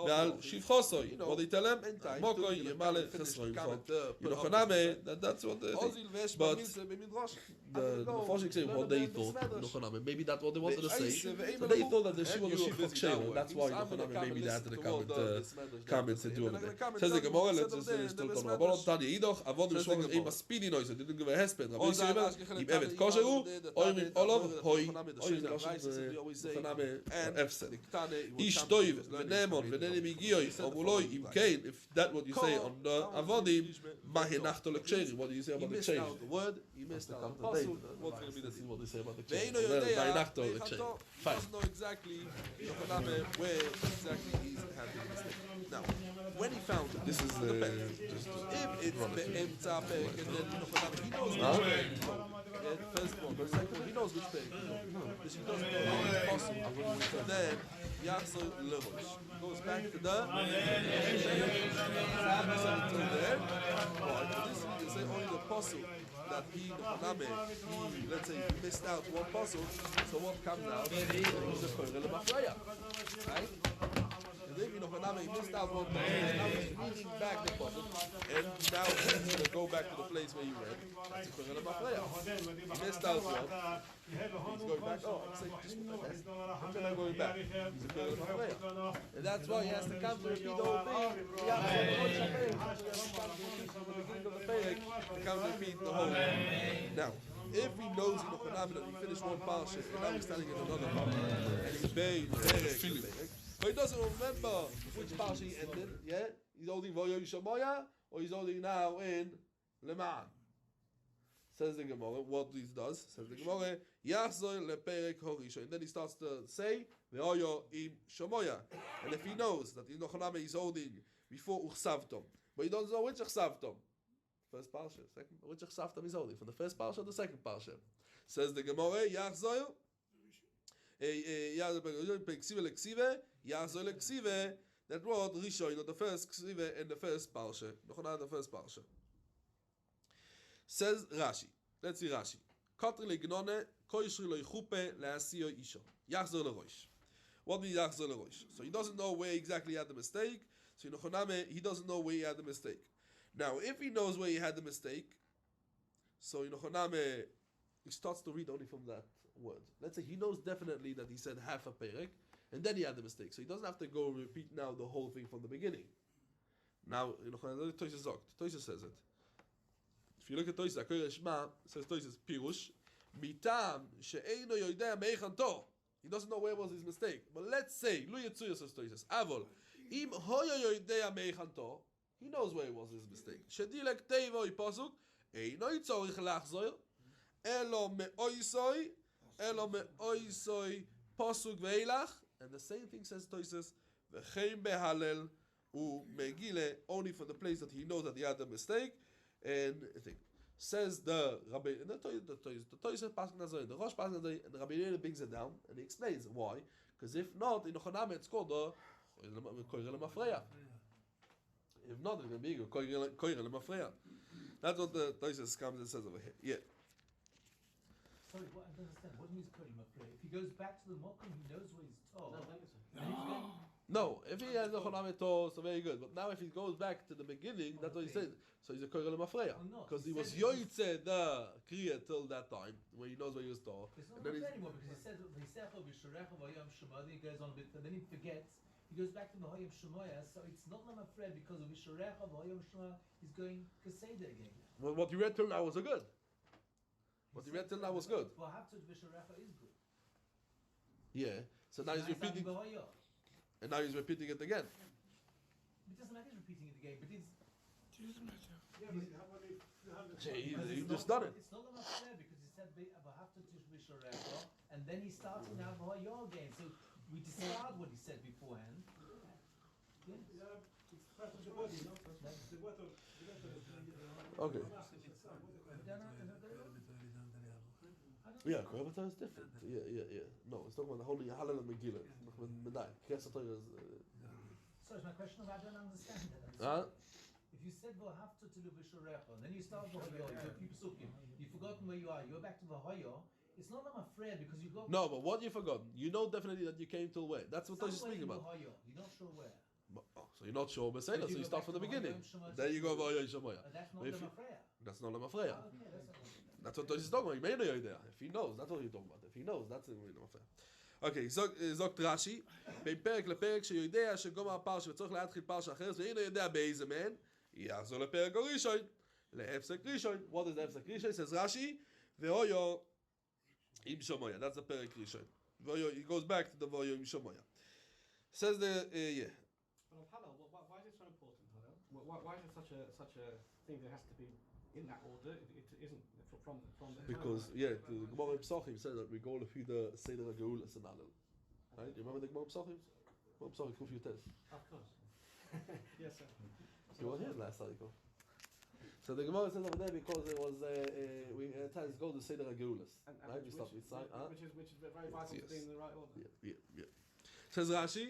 ועל שבחוסוי, עוד יתעלם, עמוקוי ימלא חסרוי חו. Yonochaname, that's what they think. But the Mephoshim say what they thought, Yonochaname, maybe that's what they wanted to say. So they thought that the Shiva was Shivchok Sheva, that's why Yonochaname maybe they had to come and do over there. Says the Gemara, let's just still come. Rabbanon Tanya Yidoch, Avodim Shvachos Ein Maspidi Noise, they didn't give a hesped. Rabbi Yisrael, Im Evet Kosheru, Oim Olov, Hoi, Oim Yonochaname, Efsed. Ish Toiv, Venemon, Venenim Igiyoi, Omuloi, Im Kain, if that's what you say on the Avodim, Mahenachto Leksheri, what do you say about the Leksheri? You missed out the word, you missed out the puzzle. What's going to be the what they say about the Ve'eno Leksheri? Yodea, Mahenachto Leksheri. Fine. doesn't know exactly where exactly he's had the mistake. Now, when he found it, This is if it's Be'emtza Pek, and then he knows which Pek. First one, but second one, he knows which Pek. But he doesn't know how it's possible. So then, Yachzo Levosh goes back to the until there. This you can say only the puzzle that he, let's say, he missed out one puzzle. So what comes out is the Korel Mafreya, right? And then he missed out one puzzle. Now he's reading back the puzzle, and now he's going to go back to the place where he read. That's the Korel Mafreya. He missed out one. He's going back. Oh, I'm saying just and then I'm going back. He's a Korel Mafreya. And that's why he has to come to repeat the whole thing. He has to from the beginning of the Perek to come to repeat the whole thing. Now, if he knows in the phenomenon that he finished one parsha and now he's telling it another parsha, and he's buried Perek, but he doesn't remember which parsha he ended, yeah? He's holding Voyo Yishamoya, or he's holding now in Leman. Says the Gemara, what this does, says the Gemara, Yachzor leperek horisha, and then he starts to say, Ve'oyo im Shamoya. And if he knows that in Yonochaname is holding before Uchsavtom, but he doesn't know which Uchsavtom, first parsha, second, which Uchsavtom is holding, from the first parsha or the second parsha. Says the Gemara, Yachzoy. That word Rishon, not the first ksive and the first parsha. Nochana the first parsha. Says Rashi. Let's see Rashi. Kotri legnone koishri lo yichupe leasio isho. Yachzor leroish. What means Yachzor leroish? So he doesn't know where exactly he had the mistake. So Nochoname, he doesn't know where he had the mistake. Now, if he knows where he had the mistake, so Nochoname, he starts to read only from that word. Let's say he knows definitely that he said half a perek, and then he had the mistake. So he doesn't have to go repeat now the whole thing from the beginning. Now, Toysa says it. If you look at Toysa, it says Toysa Pirush, Mitam she'eino yoidea meichanto. He doesn't know where was his mistake. But let's say, Lu Yitzuya says Toysa, Avol, im hoyo yoidea meichanto, he knows where was his mistake. Shedilek teivo ipasuk, eino yitzorich lachzoy, elo meoisoi pasuk veilach, and the same thing says Toysa, v'chein behalel u megile, only for the place that he knows that he had the mistake. And I think says the Rabbi, the Toysa passing Nazari, the Rosh passing Nazari, and the Rabbi Yehuda brings it down and he explains why. Because if not, in Ochoname it's called the Koirel Mafreya. If not, it's going to be Koirel Mafreya. That's what the Toysa comes and says over here. Yeah. Sorry, what I don't understand. What means Koirel Mafreya? If he goes back to the Mokum, he knows where he's told. No, thank you, sir. And he's going, No, if he has the Ochoname Tor, so very good. But now if he goes back to the beginning, that's what he said. So he's a Koirel Mafreya. Oh, no. Because he He was said- Yoitze the Kriya till that time, when he knows where he was Tor. it's not And then Mafreya he's, anymore because he said V'yisecho v'yishorecha v'yom shemadi. He goes on a bit, and then he forgets. He goes back to the Hoyam Shemoya, so it's not Mafreya because of Vishorecha v'Hoyam Shemoya. He's going Kaseda again. well, what you read till now was good. What you read till now was good. Well, Haftzot Vishorecha is good. Yeah. So now he's repeating, V'Hoya. and now he's repeating it again. It doesn't matter. He's repeating it again, but it's. Yeah, but how about if He It's just not- done it. It's not Mafreya because he said V'Haftzot Vishorecha, and then he starts now V'Hoya again. So we discard what he said beforehand. Yes. Yeah, it's part of the body, no? The water. Okay. Yeah, Yeah, Koirel is different. Yeah. No, it's talking about the holy Hallel and Megillah. Medai. Kriyas HaTorah is. So is my question, I don't understand that. Huh? If you said V'Haftzot Vishorecha, and then you start V'Hoya, you have few psukim, you've forgotten where you are, you're back to V'Hoya, it's not Mafreya because you got No, but what you forgotten? You know definitely that you came till where? That's what I was somewhere speaking in about. V'Hoya. You're not sure where. Oh, so you're not sure, but say that. So you go start back from the to beginning. V'Hoya Shemoya. There you go, V'Hoya Shemoya. That's not If you- Mafreya. That's not a Mafreya. Okay, that's not That's what Tosh is talking about. You may know you're there. If he knows, that's what you're talking about. If he knows, that's the Mafreya. Okay, זוגת רש"י, בין פרק לפרק שיודע שגומר הפרשה וצריך להתחיל פרשה אחרת ואינו יודע באיזה מן, יחזור לפרק הראשון, להפסק ראשון. What is להפסק ראשון? says רש"י, והויו עם שמויה. That's the פרק ראשון. He goes back to the והויו עם שמויה. Says the, yeah. But Hallel, why is it so important, Hallel? Why is it such a thing that has to be in that order? It isn't from the Because, yeah, the Gemara Psachim said that we go through the Seder HaGeulas and Hallel. Right? You remember the Gemara Psachim? Gemara Psachim, Kuf Yutes. Of course. Yes, sir. You were here last cycle. So the Gemara says over there because it was we had times go to Seder HaGeulas. Right? We start with Sai. Which is very vital to be in the right order. Yeah. Says Rashi,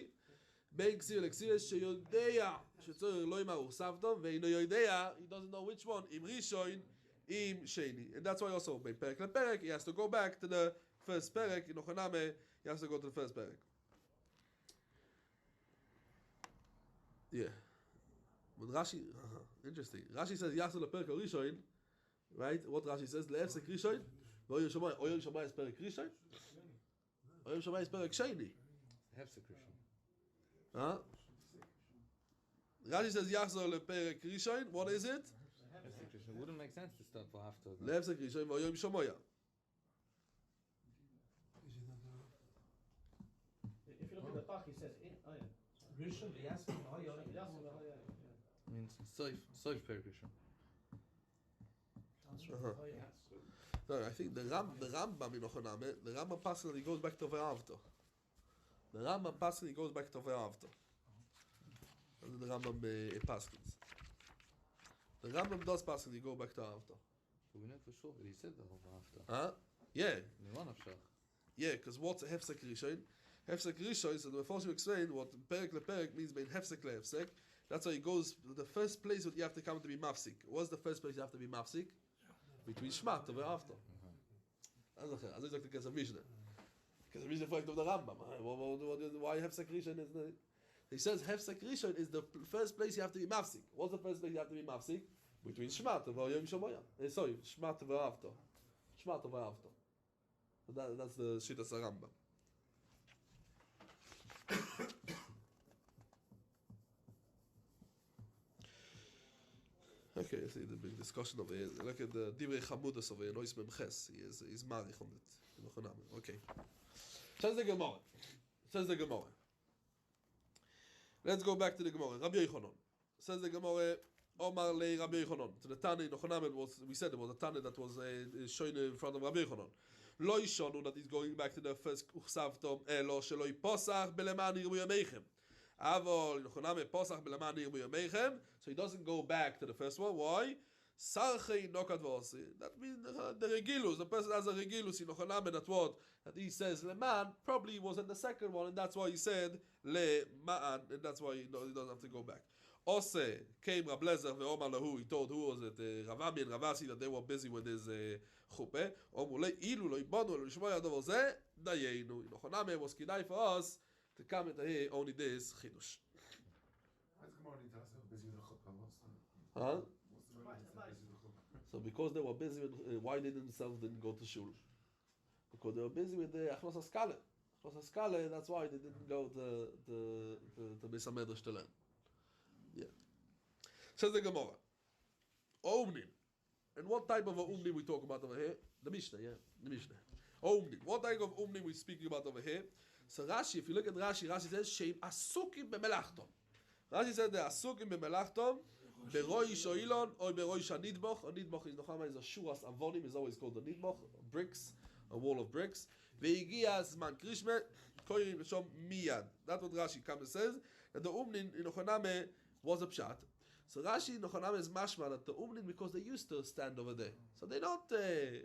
בין כסיב לכסיב שיודע שצריך לא יאמר וסבתום ואינו יודע, he doesn't know which one, עם ראשון, עם שני. And that's why also בין פרק לפרק, he has to go back to the first פרק, in Ochaname, he has to go to the first פרק. Yeah. But Rashi, interesting. Rashi says יחזור לפרק הראשון, right? What Rashi says, להפסק ראשון, ואויר שמיים, אויר שמיים is פרק ראשון, אויר שמיים is פרק שני. Hefsek Rishon. Huh? Rashi says Yachzor leperek Rishon. What is it? Hefsek Rishon. It wouldn't make sense to start for after. Lefsek Rishon v'yom Shomoya. If you look at the Bach, he says, oh yeah. Rishon, V'Yasmin, V'Hoya. Yes, oh yeah. Means Soif Perik Rishon. No, I think the Rambam in Ochoname, the Rambam personally goes back to Ve'avto. The Rambam personally goes back to Ve'avto. And the Rambam Paskins. The Rambam does personally go back to Avto. But we know for sure that he said the whole after. Huh? Yeah. One of Shach. Yeah, because what's a hefsek rishon? Hefsek rishon, so the Mefarshim explain what perek leperek means bein hefsek lehefsek. That's why it goes, the first place that you have to come to be mafsik. What's the first place you have to be mafsik? Between Shmat and after. Also ich sagte, because of Mishnah. Because of Mishnah fragt of the Rambam. Why hefsek rishon is the... He says hefsek rishon is the first place you have to be mafsik. What's the first place you have to be mafsik? Between Shmat and Yom Shomoyah. Sorry, Shmat and after. Shmat and after. So that's the Shittas Rambam. Okay, I see the big discussion over here. Look at the Divrei Chamudas over here. Nois Memches. He's marich on it. Okay. Says the Gemara. Let's go back to the Gemara. Rabbi Yochanan. Says the Gemara. Omar le Rabbi Yochanan. To the Tana in Yochanan, we said it was a Tana that was shown in front of Rabbi Yochanan. Lo Yishonu, that he's going back to the first Uchsavtom. Elo shelo yiposach beleman yirbu yameichem. Avol Yochanan posach beleman yirbu yameichem. So he doesn't go back to the first one. Why? Sarchei nokat v'osi. That means the regilus. The person has a regilus in Yochanan. That what that he says leman probably was in the second one, and that's why he said leman, and that's why he doesn't have to go back. Ose came Rab Lezer ve'omar lahu. He told who was it? Ravami and Ravasi that they were busy with his chuppah. Omulei ilu lo ibanu lo lishmoy adavar zeh dayenu. Yochanan was kidai for us to come and hear only this chidush. Huh? So because they were busy with why they themselves didn't go to shul? Because they were busy with the achnos haskala. Achnos haskala. That's why they didn't go to Beis HaMedrash to learn. Yeah. Says the Gemara. Omnim. And what type of omnim we talk about over here? The Mishnah, yeah. The Mishnah. Omnim. What type of omnim we speaking about over here? So Rashi, if you look at Rashi, Rashi says, Sheim asukim bemelachtom. Rashi said, the asukim bemelachtom, beroish oilon, or beroish anidboch. A nidboch is Nochama, is a shuras avonim, is always called the nidboch, bricks, a wall of bricks. Veigias man krishme, koirim b'shom miyad. That's what Rashi comes and says, that the omnim in Nochama was a pshat. So Rashi Nochonam is mashma that the umnin because they used to stand over there. So they don't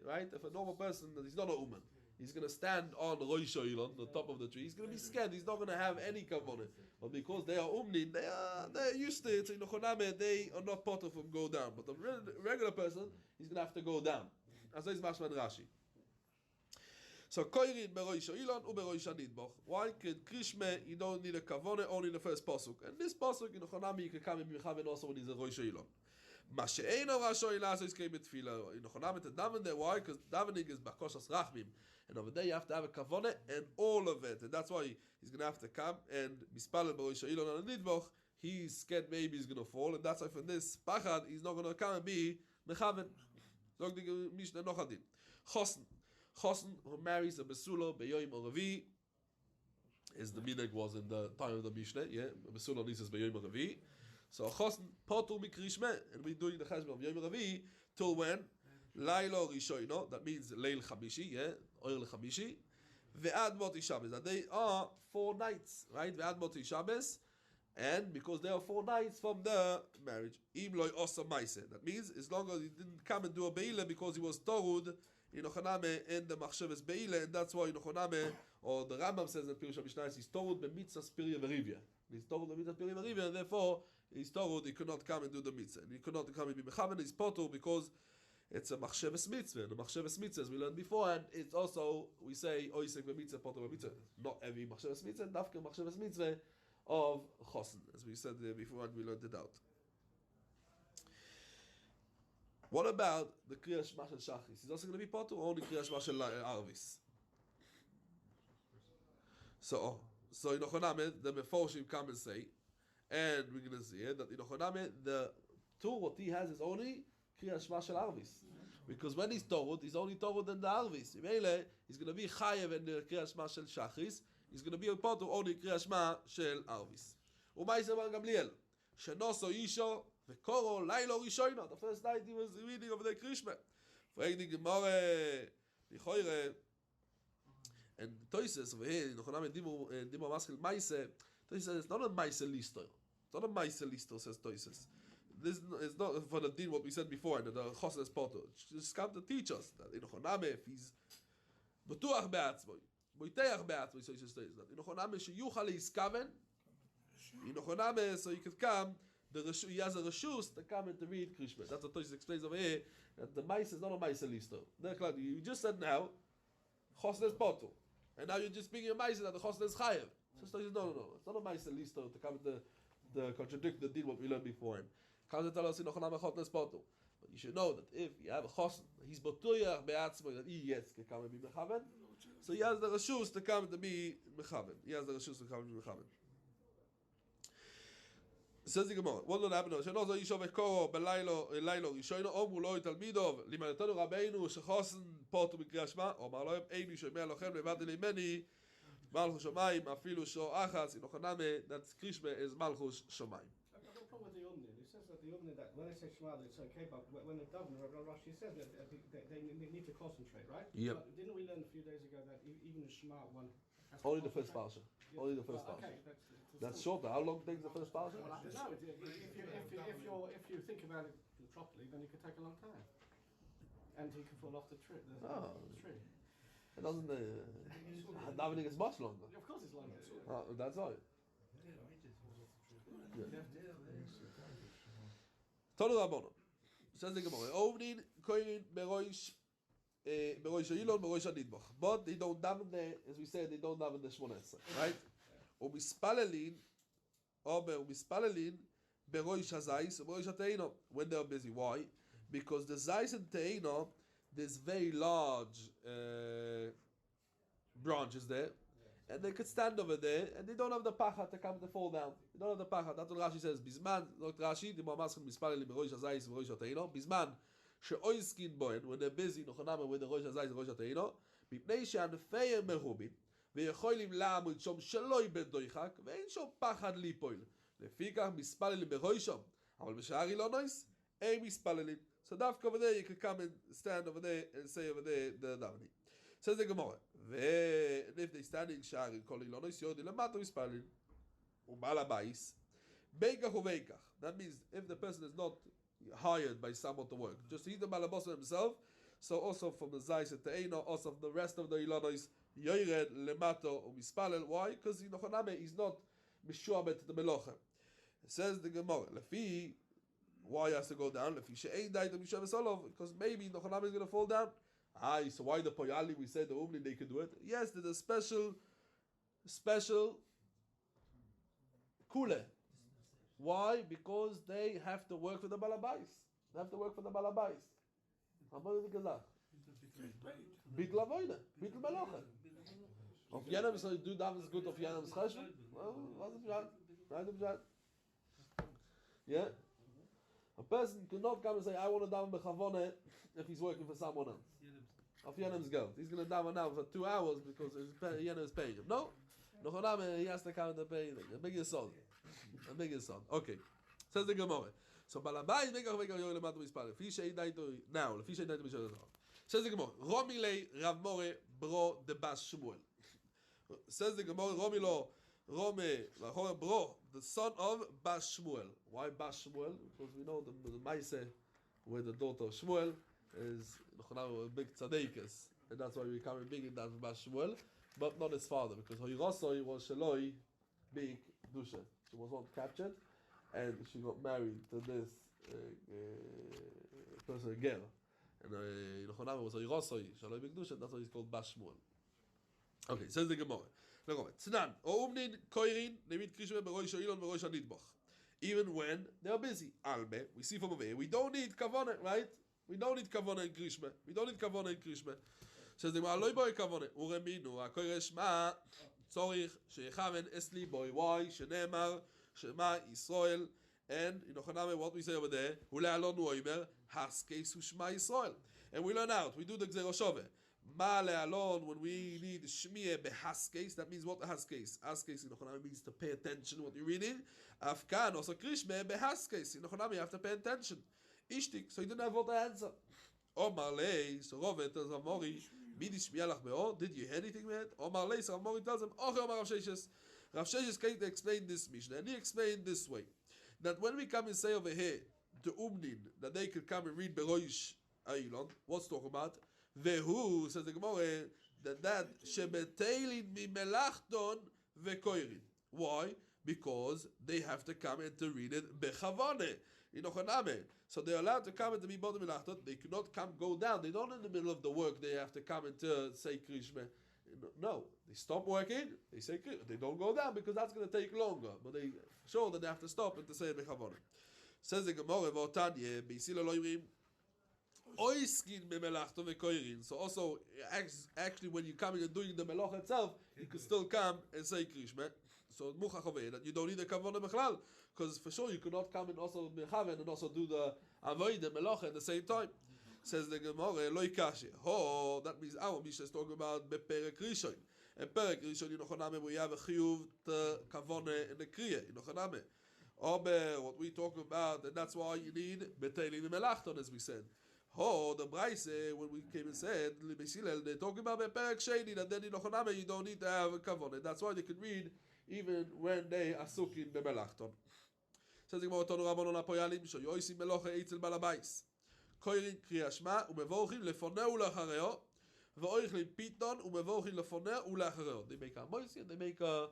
right. If a normal person, he's not a uman, he's going to stand on Rosh Hashanah, the top of the tree. He's going to be scared. He's not going to have any kavanah. But because they are umnin, they're used to it. So in Nochonam they are not part of them go down. But the regular person, he's going to have to go down. As is mashma in Rashi. So koirin beroish ilon uberoish anidboch. Why? Because krishme you don't need a kavone only in the first pasuk, and this pasuk in Nochonami you can come in Michaven also when he's a roish ilon. Mashe'eno rasho ilaso is came tefila in Nochonami to daven there. Why? Because davening is bakoshas rachmim, and over there you have to have a kavone and all of it, and that's why he's gonna have to come and mispalel beroish ilon and anidboch. He's scared maybe he's gonna fall, and that's why for this pachad he's not gonna come and be mechaven. Zog the Mishnah Nochadin. Chosn. Chosn who marries a Besulo Beyoim or Revi, as the minhag was in the time of the Mishnah, yeah, Besulo says Beyoim or Revi. So Chosn Potul Mikrishme, and we're doing the Cheshbon of Yom Revi till when? Lailo Rishoino, that means Leil Chamishi, yeah, Oil Chamishi, Ve'ad Moti Shabbos, that they are 4 nights, right? Ve'ad Moti Shabbos, and because there are 4 nights from the marriage, Im Loi Osa Maise, that means as long as he didn't come and do a Beile because he was Torud, in Ochaname and the Machshavas Beile, and that's why in Ochaname, or the Rambam says in Pirush HaMishnah, he's told b'mitzvah Spiria Verivia. He's told b'mitzvah Spiria Verivia, and therefore he's told he could not come and do the mitzvah. And he could not come and be mechaven. He's potul because it's a Machshavas mitzvah. And the Machshavas mitzvah, as we learned before, and it's also we say oisek b'mitzvah potul b'mitzvah. Not every Machshavas mitzvah, dafka Machshavas mitzvah of Chosn, as we said before, and we learned it out. What about the Kriya Shema Shel Shachris? Is also going to be potul or only Kriya Shema Shel Arvis? So in Ochoname, the Meforshim come and say, and we're going to see it, that in Ochoname, the tool what he has is only Kriya Shema Shel Arvis. Because when he's Torud, he's only Torud in the Arvis. He's going to be Chayev in the Kriya Shema Shel Shachris. He's going to be a potul only Kriya Shema Shel Arvis. U'maisa Bar Gamliel, Shenoso Isho, V'koro Lailo Rishoino. The first night he was reading over the Krishma. Frag the Gemara, Lichoire, and Toises over here, Nochonam Dimo Maskil Maise. Toises it's not a Maise lister. It's not a Maise lister, says Toises. This is not for the din what we said before, and the Chosnes Poto. Just come to teach us that in Nochonam, if he's בטוח בעצמוי. בויתח בעצמוי, so he says that. Inochaname שיוכל להסכוון. Inochaname, so you could come, he has a reshus to come and to read Krishma. That's what Toshis explains over here, that the mice is not a mice listo. You just said now, Chosn is bottle. And now you're just speaking a mice that the Chosn is chayev. So Toshis, no. It's not a mice listo to come and to contradict the deal what we learned before. Comes to tell us Inochaname Chosn is bottle. But you should know that if you have a Chosn, he's botuyach be'atzmo, that he gets to come and be mechaven. So he has the reshus to come to be mechaven. He has the reshus to come and be mechaven. Says the Gemara, what did happen? Sheno zo yishov ekoro belailo rishono omru lo talmidov limanatanu rabbeinu shechosn potu b'kriyas shema omar lohem einu shomei lochem levadi leimeni malchus shomayim afilu sho achas inochaname, that Krishma is malchus shomayim. I've got a problem with the Umni. It says that the Umni, that when they say Shema, it's okay, but when the governor, Rashi says that they need to concentrate, right? Yep. But didn't we learn a few days ago that even the Shema one has to Only the first concentrate? parsha. Only the first Okay, parsha. that's That's shorter. How long takes the first parsha? Well, I don't know. If you think about it properly, then it could take a long time, and he can fall off the tree. The tree. It doesn't. Davening is much longer. Of course, it's longer. That's all. Tolu Rabbono. Says the Gemara. Ovnin koyin beroish Elon beroish Nidbach. But they don't daven the, as we said, they don't daven the Shmoneh, right? Umispalelin beroish hazais beroish hateino when they are busy. Why? Because the zais and teino, there's very large branches there, and they could stand over there, and they don't have the pachat to come to fall down. They don't have the pachat. That's what Rashi says. Bisman, Dr. Rashi, the Mamaskin mispalelin beroish hazais beroish hateino. Bisman sheoiskin boen, when they're busy, nochaname with the roish hazais beroish hateino. Mipnei she'anfei merubin. ויכולים לעמוד שם שלא איבד דויחק, ואין שם פחד ליפול. לפיכך מספללים ברוישם, אבל בשאר אילונויס, אין מספללים. So דווקא over there, you can come and stand over there and say over there the davening. Says the Gemara, and if they stand in שער in כל אילונויס, יורדים למטה מספללים. ובעל הבייס, beikach uveikach. That means if the person is not hired by someone to work, just he's the balabos himself, so also from the Zayis and Te'eno, also from the rest of the Ilonois, Yoired, Lemato, Umispalel. Why? Because Inochaname is not Mishuabet the Melocha. It says the Gemara, Lefi, why he has to go down? Lefi She'ein Daita Mishuabet Solov, because maybe Inochaname is going to fall down. So why the Poyali, we said the Umli, they could do it? Yes, there's a special Kule. Why? Because they have to work for the Balabais. They have to work for the Balabais. Aber wie gesagt, Bittel Avoide, Bittel Meloche. Auf jenem soll du damals gut auf jenem Schäschen? Was ist das? Right of that? Yeah? A person cannot come and say, I want to daven bechavone if he's working for someone else. Auf jenem's geld. He's going to daven now for 2 hours because jenem is paying him. No? He has to come and pay a bigger son. A bigger son. Okay. Says the Gemara. So Balabai make a yoy lemato mispal. Fi shei daito now. Fi shei daito mishal. Says the Gemara. Romile Rav More bro de Bas Shmuel. Says the Gemara. Rome bro, the son of Bas Shmuel. Why Bas Shmuel? Because we know the Masechet where the daughter of Shmuel is a big tzaddikus, and that's why we come big in that Bas Shmuel, but not his father, because Hoyrosoi was Shaloi big Dusha. She was not captured. And she got married to this person again. And Yochanan was a Yerosoi, Shaloi B'Kedusha, that's why he's called Bas Shmuel. Okay, says the Gemara. Tznan, O'umnin, Koirin, Nemit Krishme, Beroish Ha'ilon, Beroish Ha'nidbach. Even when they are busy. Alme, we see from over here, we don't need Kavanah, right? We don't need Kavanah in Krishme. We don't need Kavanah in Krishme. Says the Gemara, Loi Boi Kavanah, Ureminu, HaKoresh Ma, Tzorich, Sheyechaven Esli Boi, why? Shenemar, Shema Yisrael, and in Ochaname, what we say over there, Hule'alonu Oimer, Haskeis Shema Yisrael. And we learn out, we do the Gzero Shove. Ma le'alon, when we need Shmieh behaskes, that means what a haskes? Haskes in Ochaname means to pay attention what you're reading. Afkan, also Krishme behaskes. In Ochaname you have to pay attention. Ishtik, so he didn't have what to answer. Omar Lei, so Rovet tells Amori, Midi Shmielach Be'or, did you hear anything with it? Omar Lei, so Amori tells him, Oche Omar Rav Sheshes. Rav Sheshes came to explain this Mishnah, and he explained this way, that when we come and say over here, to Umnin, that they could come and read Beroish Ha'ilon, what's talking about? Vehu, says the Gemara, than that. Shebeteilin mimelachton vekoirin. Why? Because they have to come and to read it bechavane. So they're allowed to come and to be bodem melachtot. They cannot go down. They don't in the middle of the work. They have to come and to say krishma. No, they stop working. They say they don't go down because that's going to take longer. But they sure that they have to stop and to say it bechavane. Says the Gemara, "V'otanye beisila lo yimrim oiskin bemelachto vekoirin." So also, actually, when you're coming and doing the melach itself, you can still come and say krishma. So muchach over that you don't need the kavanah bechlal, because for sure you could not come and also mechaven and also do the avoid the melach at the same time. Says the Gemara, "Lo ikashi." Oh, that means our Mishnah is talking about beperek rishon. And perek rishon, yinochaname, we have a chiyuv to kavanah in the kriya. Yinochaname. What we talk about, and that's why you need beteilim melachton, as we said. The Braise, when we came and said, they're talking about beperek sheni, and then in Ochaname you don't need to have a kavon. That's why they can read even when they are sukin bemelachton. Says the Gemara, Tonu Rabbanon Apoyalim, shoyoisim meloche eitzel balabais. Koirin kriyashma, umevorchin lefoneu ulachareo, ve'oichlin piton, umevorchin lefoneu ulachareo. They make a moisi and they make a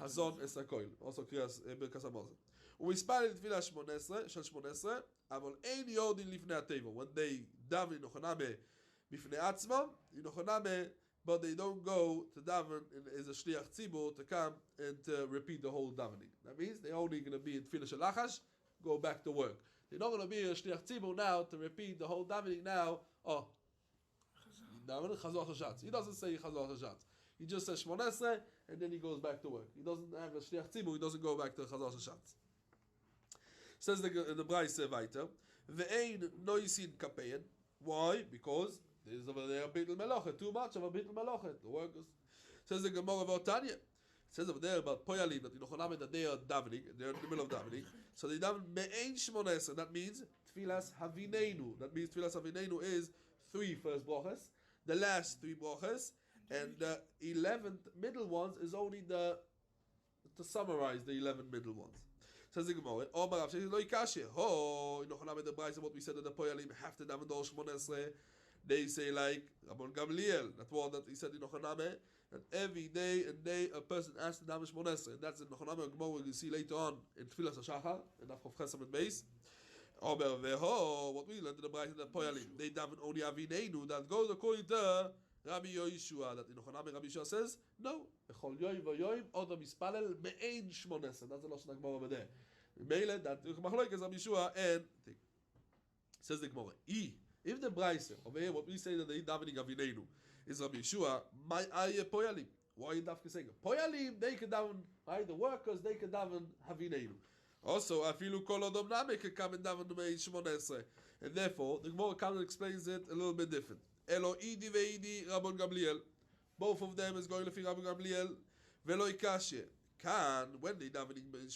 hazon esakoil. Also kriyas birkas hamazon. ומספר לתפילה 18, של 18, אבל אין יורדין לפני הטבע. When they daven נוחנמה בפני עצמם, נוחנמה, but they don't go to daven as a shliach tzibur to come and to repeat the whole davening. That means they're only going to be in tefillah shel lachash, go back to work. They're not going to be a shliach tzibur now to repeat the whole davening now. Daven chazor hashatz. He doesn't say chazor hashatz. He just says 18 and then he goes back to work. He doesn't have a shliach tzibur. He doesn't go back to chazor hashatz. Says the Braise weiter, ve'ein noisin kapein. Why? Because there's over there a bittul melochet, too much of a bittul melochet. The workers. Says the Gemara about Tanya. It says over there about poyalim that that they are davening, they're in the middle of davening. So they daven me'ein shmones, and that means tfilas havineinu. That means tfilas havineinu is 3 first brachas, the last 3 brachas, and the 11th middle ones is only to summarize the 11 middle ones. Says the Gemara, Omar Rav Sheshet lo yikashe. In Ochaname the Braise, what we said that the Poyalim have to daven Dor 18. They say like Rabban Gamliel, that word that he said in Ochaname, that every day and day a person has to daven 18. And that's in Ochaname Gemara we will see later on in Tfilas HaShachar, in Afchof Chesam and Beis. Omar veho, what we learned in the Braise, the Poyalim, they daven only Avineinu, that goes according to Rabbi Yoshua, that in Ochaname Rabbi Yoshua says, no, Echol yoyim v'yoyim, oda mispalel me'ein 18. That's the Lashon HaGemara over there. Mele, that Machloek is Rabbi Yoshua, and says the Gemara, if the Braise, over here, what we say that they davening Avineinu, is Rabbi Yoshua, my aye Poyalim. Why are you dafke saying? Poyalim, they can daven, the workers, they can daven Avineinu. Also, afilu kol odom name can come and daven me'ein 18. And therefore, the Gemara comes and explains it a little bit different. Elo idi ve'idi Rabban Gamliel. Both of them is going to Rabban Gamliel. Velo ikashe. Can, when they davening in 18,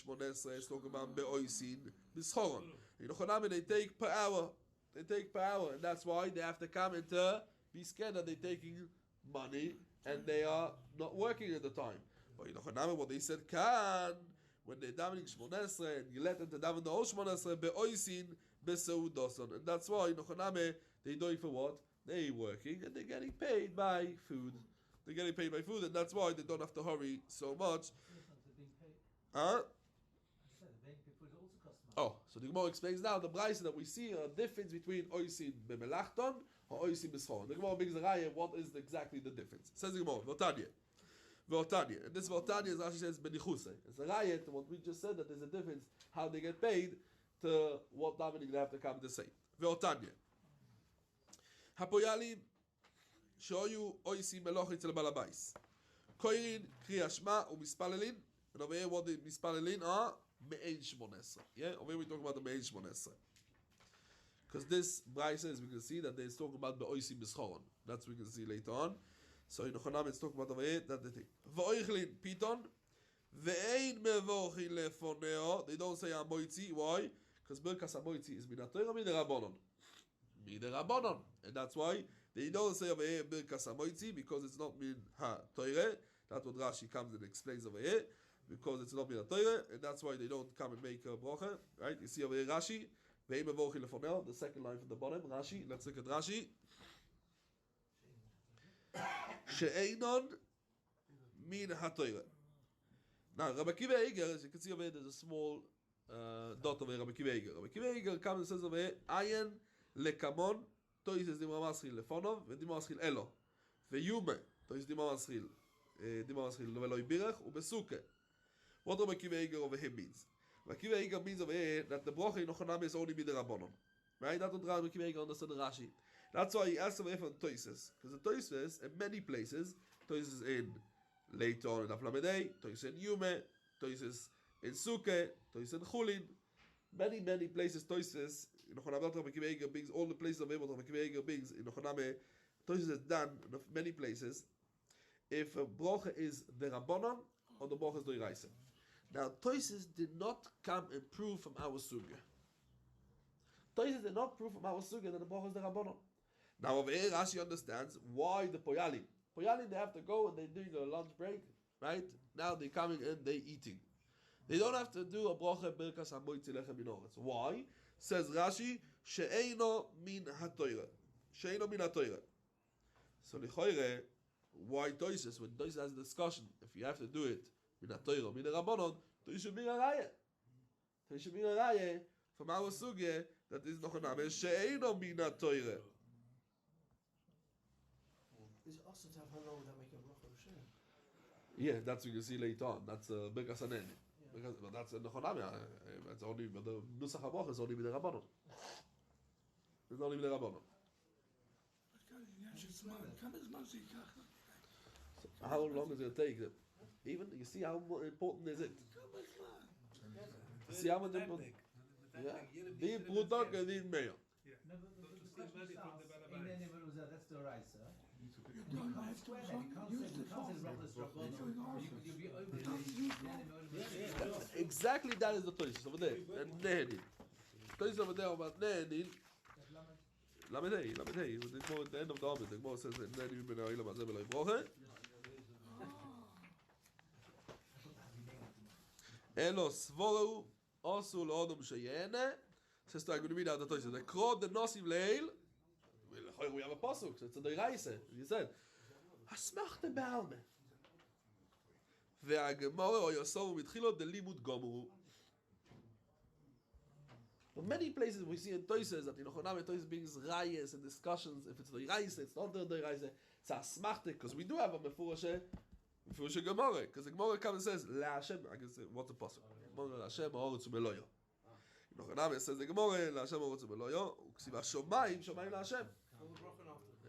it's talking about be'oisin, bischoron. You know, they take per hour. They take per hour. And that's why they have to come into be scared that they're taking money and they are not working at the time. But you know, what they said, can, when they're davening 18, and you let them to daven the whole 18, be'oisin, beseudoson. And that's why, you know, they do it for what? They're working and they're getting paid by food. They're getting paid by food, and that's why they don't have to hurry so much. So the Gemara explains now the Braise that we see a difference between oisin bemelachton or oisin beschoron. The Gemara brings the raya. What is exactly the difference? Says the Gemara, V'otanya. And this V'otanya, as Rashi says, benichuse. It's a raya to what we just said, that there's a difference how they get paid to what davening they have to come to say. V'otanya. Hapoyalim shoyu oisim meloch etzel balabais. Koirin kriyashma umispalelin. And over here, what the mispalelin are me'ein 18. Yeah, over here we talk about the me'ein 18. Because this Braise, as we can see, that they're talking about be'oisim beschoron. That's we can see later on. So in Ochonam it's talking about over here that the thing. V'oichlin piton ve'ein mevorchin lefoneo. They don't say amoitzi. Why? Because birkas amoitzi is minatoira miderabonon. Miderabonon, and that's why they don't say over here birkas amoitzi, because it's not min ha toire. That's what Rashi comes and explains over here, because it's not min ha toire, and that's why they don't come and make a bracha. Right? You see over here Rashi ve'ein mevorchin lefoneo. The second line from the bottom. Rashi. Let's look at Rashi. she'einon min ha'Torah. Now, Rabbi Akiva Eiger, as you can see over here, there's a small dot over here, Rabbi Akiva Eiger. Rabbi Akiva Eiger comes and says over here, Ayen lekamon, toises dimar maschil lefonov, ודimar maschil elo. Veyume, toises dimar maschil velo ibirach, ubesuke. What Rabbi Akiva Eiger over here means? Rabbi Akiva Eiger means over here that the bracha in Ochanam is only midirabonon. Right? That's what Rabbi Akiva Eiger understood in Rashi. That's why he asked over here for the toises. Because the toises, in many places, toises in later on in Aflamedei, toises in Yume, toises in Sukkah, toises in Chulin, many places toises in Ochanam. Rabbi Akiva Eiger brings all the places available. Rabbi Akiva Eiger brings in Ochanam. Toises is done in many places. If a bracha is the Rabbanon or the bracha is the Iraisa. Now, toises did not come and prove from our sugya. Toises did not prove from our sugya that the bracha is the Rabbanon. Now, over here, Rashi understands why the Poyalim. Poyalim, they have to go and they're doing a lunch break, right? Now they're coming and they're eating. They don't have to do a bracha birkas hamoitzi lechem min oretz. Why? Says Rashi, she'eino min ha'Torah. She'eino min ha'Torah. So, lichoire, why toises? When toises has a discussion, if you have to do it min ha'Torah, min ha'Rabbanon, toises should be a raya. Toises should be a raya from our sugya that is noch a name, she'eino min ha'Torah. Is it also to have halal without making a bracha or shame? Yeah, that's what you see later on. That's birkas hanen. Because but that's nechonami. It's only the nusach habracha is only with the rabbanon. It's only with the rabbanon. So how long is it take? Even you see how important is it? See how much important? Yeah, the product and the mail. No, but the question is asked, in any way, that's the right, sir. You can't swear that. You can't say brachas rabbanon. You'll be over Exactly that is the toises over there. And nehenin. Toises over there about nehenin. Lamedei. At the end of the Amid, the Gemara says that nehenin ben ha'olam hazeh b'lo broche. Elo svoru osu l'odom sheyene. Says I'm going to read out the toises. The krod the nosim leil. We have a pasuk. So it's a deiraisa. You said, "Hasmachte be'alme." Ve'agemore o yosovu mitchilo delimud gomuru. In many places we see in toises that in Ochonam toises being rayas and discussions. If it's deiraisa, it's not the deiraisa. It's hasmachte because we do have a mefurashe gemore. Because the gemore comes and says, "La Hashem." I guess what's the pasuk? La Hashem ha'oretz u'meloyo. It says the Gemara, La Hashem ha'oretz u'meloyo, u'ksiva shomayim La Hashem.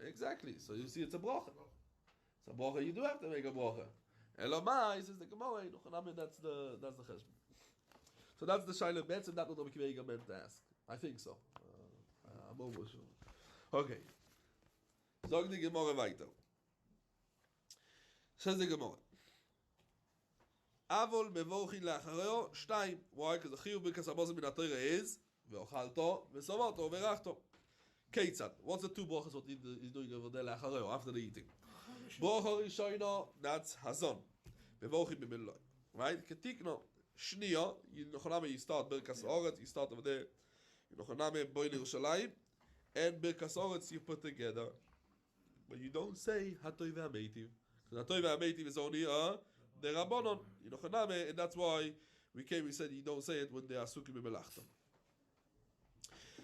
Exactly. So you see, it's a bracha. It's a bracha. You do have to make a bracha. Elomai says the Gemara. That's the cheshbon. So that's the shaila bets, and that's what Rabbi Akiva Eiger meant to ask. I think so. I'm almost sure. Okay. Sag die Gemara weiter. Says the Gemara. Avol mevorchin le'achareo 2. Why? Because the chiyuv birkas hamazon min ha'Torah is ve'ochalto ve'somoto ve'rachto. Keitzad. What's the two brachas what he's doing over there le'achareo after the eating? Bracha rishona, that's hazon. Mevorchin b'meloi. Right? Ketikno shniya. You start birkas ha'oretz. You start over there. You boi l'Yerushalayim. And birkas ha'oretz you put together. But you don't say hatoy ve'ameitiv. Because hatoy ve'ameitiv is only the Rabbanon, and that's why we said you don't say it when they are sukim b'melachta.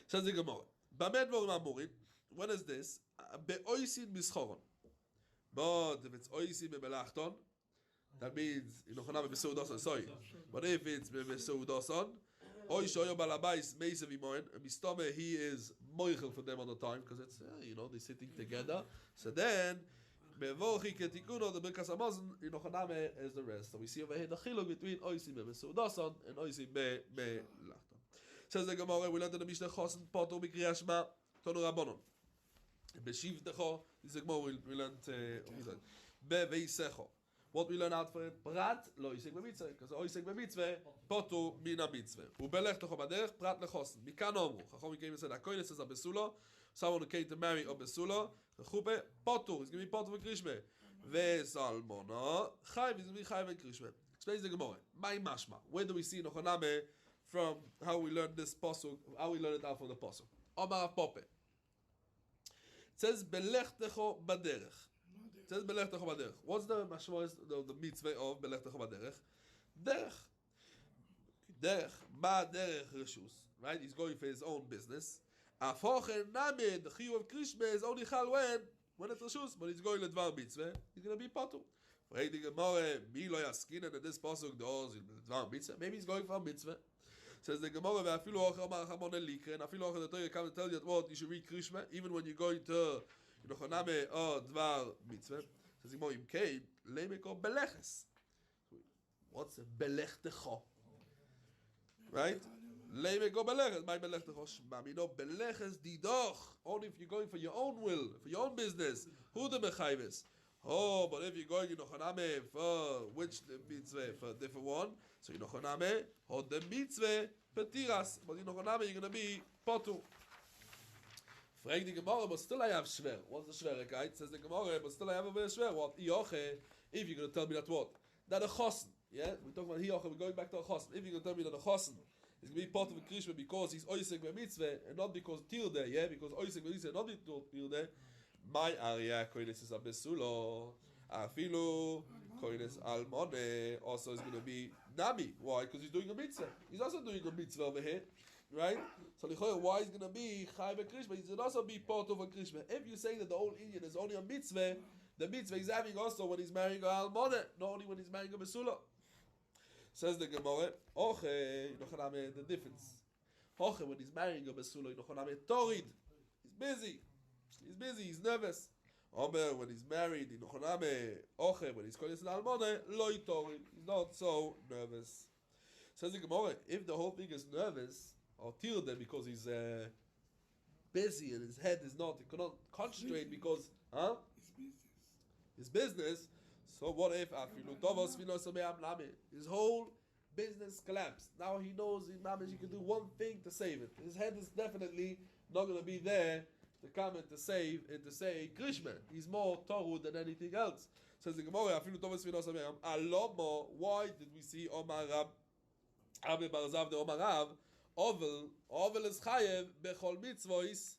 Says the Gemara. B'med v'orim amurin. When is this? Be'oisin mischoron. But if it's oisin b'melachton, that means b'seudason. Sorry, but if it's b'seudason, oy shoyo balabais meisev imoin, mistome he is moichel for them all the time because it's they're sitting together. So then. Mevorchi ketikuno the birkas hamazon in Ochaname is the rest. So we see over here the chiluk between oisim be'seudason and oisim be'melachton. Says the Gemara, we learned in the Mishnah chosen poto b'kriyas shema tonu rabbanon. B'shivtecho, this is the Gemara we learned be'veisecho. What we learn out for it? Prat lo isek b'mitzvah, because oisek b'mitzvah poto min ha'mitzvah. U'belechtocho b'derech prat lechosen. Mikan omru. Chachom came and said hakoynes says abesulo. Someone who came to marry a besulo, the chuppah potur. He's going to be potur with krishme. Ve'salmona chayv. He's going to be chayv and krishme. Explains the Gemara. My mashma. Where do we see in Ochaname from how we learn this pasuk? How we learn it out from the pasuk? Omar Pope. It says belechtecho baderech. It says belech techo baderech. What's the mashmos, the mitzvah of belech techo baderech? Derech. Derech, ma derech reshus. Right? He's going for his own business. Afocher namid, the chiyuv of krishma is only chal when it's reshus, but he's going to dvar mitzvah, he's going to be potu. Frag the Gemara, mi lo yaskinen in this pasuk doors in dvar mitzvah. Maybe he's going for a mitzvah. Says the Gemara, ve'afilu ocher mar chamon elikre, and afilu ocher the Torah comes to tell you that what you should read krishma, even when you're going to Yinochaname or dvar mitzvah. Says the Gemara, im kein leimeko beleches. What's a belech techo? Right? Leimeko beleches. My belech techo shmami. No, beleches didoch. Only if you're going for your own will, for your own business. Who the mechayves? Oh, but if you're going Yinochaname for which the mitzvah, for a different one, so Yinochaname, or the mitzvah, petiras. But Yinochaname, you're going to be potu. Frag the Gemara, but still I have shver. What's the shverigkeit? Says the Gemara, but still I have a very shver. What? Ioche, if you're going to tell me that what? That a chosen. Yeah? We're talking about Ioche, we're going back to a chosen. If you're going to tell me that a chosen is going to be part of a krishma because he's oisek by mitzvah, and not because tilde, yeah? Because oisek by mitzvah, not because tilde, my area, koines is a besulo, afilu, koines almone, also is going to be nami. Why? Because he's doing a mitzvah. He's also doing a mitzvah over here. Right? So why is going to be Chai Krishma? He should also be part of a Krishma. If you say that the whole Indian is only a mitzvah, the mitzvah is having also when he's marrying a Almoneh, not only when he's marrying a Mesula. Says the Gemara, Oche, the difference. Oche, when he's marrying a Mesula, Torid. He's busy. He's busy, he's nervous. Omer, when he's married, Oche, when he's calling an Almoneh, Loi Torid. He's not so nervous. Says the Gemara, if the whole thing is nervous, or tilde because he's busy and his head is not, he cannot concentrate because, his business. So what if his whole business collapsed? Now he knows he can do one thing to save it. His head is definitely not going to be there to come and to save and to say Krishma. He's more Toru than anything else. Says the Gemara, why did we see Omar Rab Abi Barzav de Omar Rav? Ovel is chayev bechol mitzvos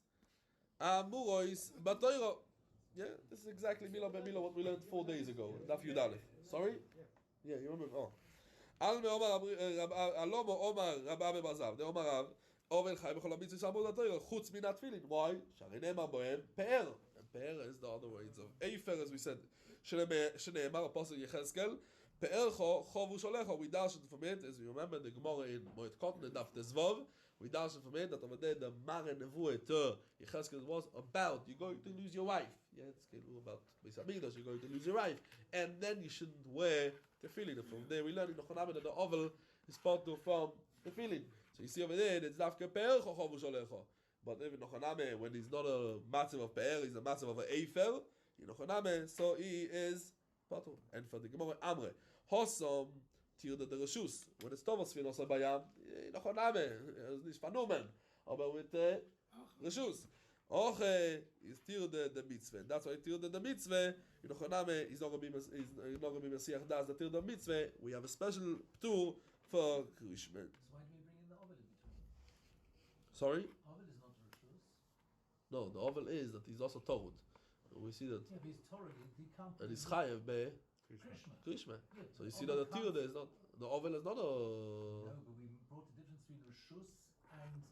amurois batoiro. Yeah, this is exactly mila b'mila what we learned 4 days ago. Daf Yudalef. Sorry? Yeah, you remember? Oh. Alme Omar Alomo Omar Rabbi Bazav. The Omar Rav Ovel chayev bechol mitzvos amurois batoiro. Chutz minat tefillin. Why? Shari ne'emar bohem pe'er. And pe'er is the other words of Eifer, as we said. Shne'emar Apostle Yechezkel. Pe'ercho chovu sholecho. We darshan from it, as you remember the Gemara in Moed Katan, the Daf Tezvav. We darshan from it that over there the Mare Nevuah to Yechezkel was about you're going to lose your wife. Yeah, it's about Beis Hamikdash, you're going to lose your wife, and then you shouldn't wear tefillin. From there we learn in Nochaname that the oval is part of from tefillin. So you see over there it's Dafke Pe'ercho chovu sholecho. But even Nochaname, when he's not a matzav of Pe'er, he's a matzav of an Eifer. In Nochaname, so he is patur. And for the Gemara Amre. Hosom tirde der Reshus. When it's Tovos Finos Bayam, noch Name, ist nicht vernommen, aber mit Reshus. Och is tirde the mitzvah. That's why tirde the mitzvah. Noch Name is not going to be Messiah. That's the tirde mitzvah. We have a special tool for Krishma. So why do we bring in the ovel in between? Sorry? Ovel is not Reshus. No, the ovel is that he's also Torud. We see that. Yeah, but he's Torah. He can't. And he's chayev be Krishma. Yeah, so you see that the tirde is not, the ovel is not a... No, but we brought the difference between Reshus and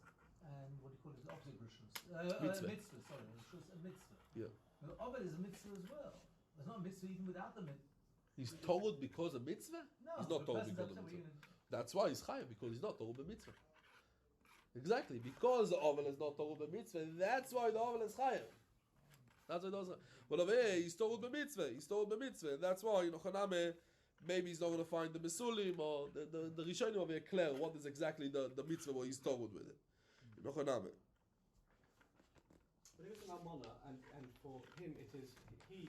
what do you call it, the opposite of Reshus. Mitzvah, sorry, Reshus and Mitzvah. Yeah. The ovel is a Mitzvah as well. It's not a Mitzvah even without the Mitzvah. He's told because of mitzvah? No, he's not told because of mitzvah. That's why he's chayav, because he's not told by mitzvah. Exactly, because the ovel is not told by mitzvah, that's why the ovel is chayav. That's why it doesn't. Well, over here, he's told by mitzvah. He's told by mitzvah. That's why, Chaname, maybe he's not going to find the Mesulim or the Rishonim over here clear what is exactly the mitzvah where he's told with it. Chaname. But if it's an almana, and for him it is, he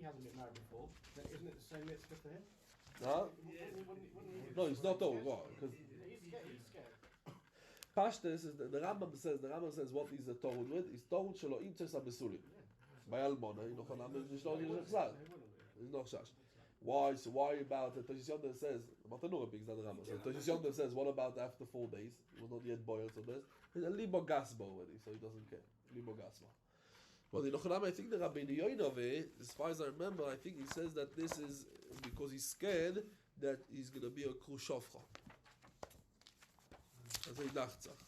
hasn't been married before, then isn't it the same mitzvah for him? No? No, he's not told. Why? Because he's scared. Pashtus is the Rambam says what he's told with. He's told shelo im tzes ha-Mesulim. By almana, he's not shash. Why? So why about it? Toshis Yonda says, so Toshis Yonda says, what about after 4 days? He was not yet boiled, so there's a libo gasbo already, so he doesn't care. Libo gasbo. Well, the Nochanam, I think the Rabbi Yoinove, as far as I remember, I think he says that this is because he's scared that he's going to be a Khrushchevcha. As a Dachtzach.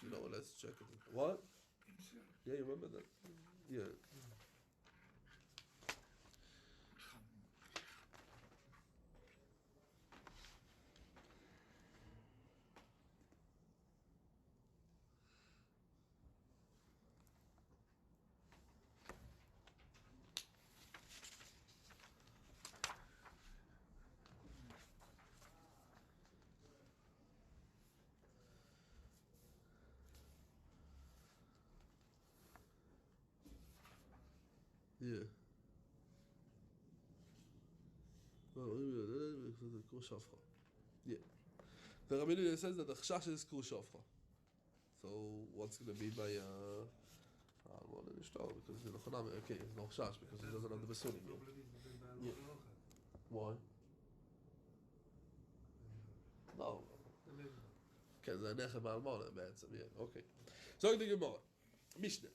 You know, let's check it. What? Yeah, you remember that? Yeah. Yeah. Yeah. The Rabbi Yehuda says that the Chashash is Khrushchevcha. So what's going to be by well, because the Nochanam, okay, it's no Chashash because he doesn't have the Besunim. Yeah. Why? No. Okay, the Nechem Almana, yeah, okay. So the Gemara. Mishnah.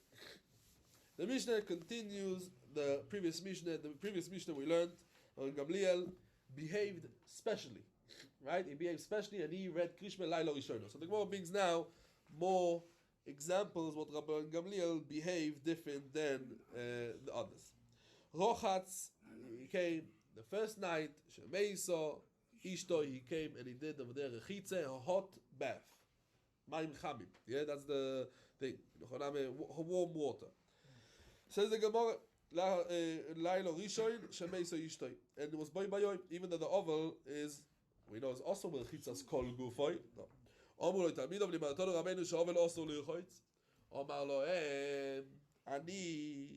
The Mishnah continues the previous Mishnah. The previous Mishnah we learned Gamliel behaved specially, right? He behaved specially and he read Krishma Laila Rishono. So the Gemara brings now more examples what Rabbi Gamliel behaved different than the others. Rochatz, he came the first night, Shemeiso, Ishto, he came and he did over there a hot bath. Maim Chamim. Yeah, that's the thing. Warm water. Says the Gemara, Lailo Rishon, Shemeiso Ishtoi. And it was boy by even though the oval is, we know, is also Melchitzas Kol Gufoy. No. Omar lo Talmidov Limanatono Rabbeinu she'ovel also lichoitz. Omar lo Ani.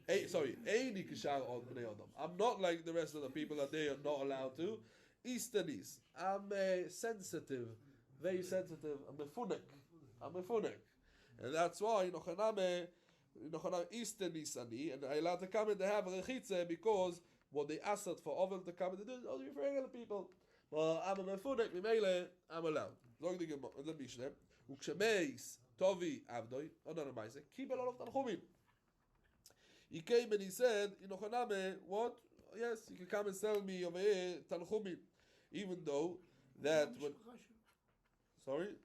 Eini Kishar on Bnei Adam. I'm not like the rest of the people that they are not allowed to. Easternies. I'm sensitive, very sensitive. I'm a funek. And that's why Nochaname Easternies ani, and I allowed to come and to have a rechitze because what they asked for Ovel to come and to do only for regular people. Well, I'm a mefunek, mimele, I'm allowed. Log the Mishnah. Ukshemeis Tovi Avdoi, another Maise, keep a lot of Tanchumim. He came and he said, Nochaname, what? Yes, you can come and sell me over here Tanchumim. Even though that when sorry?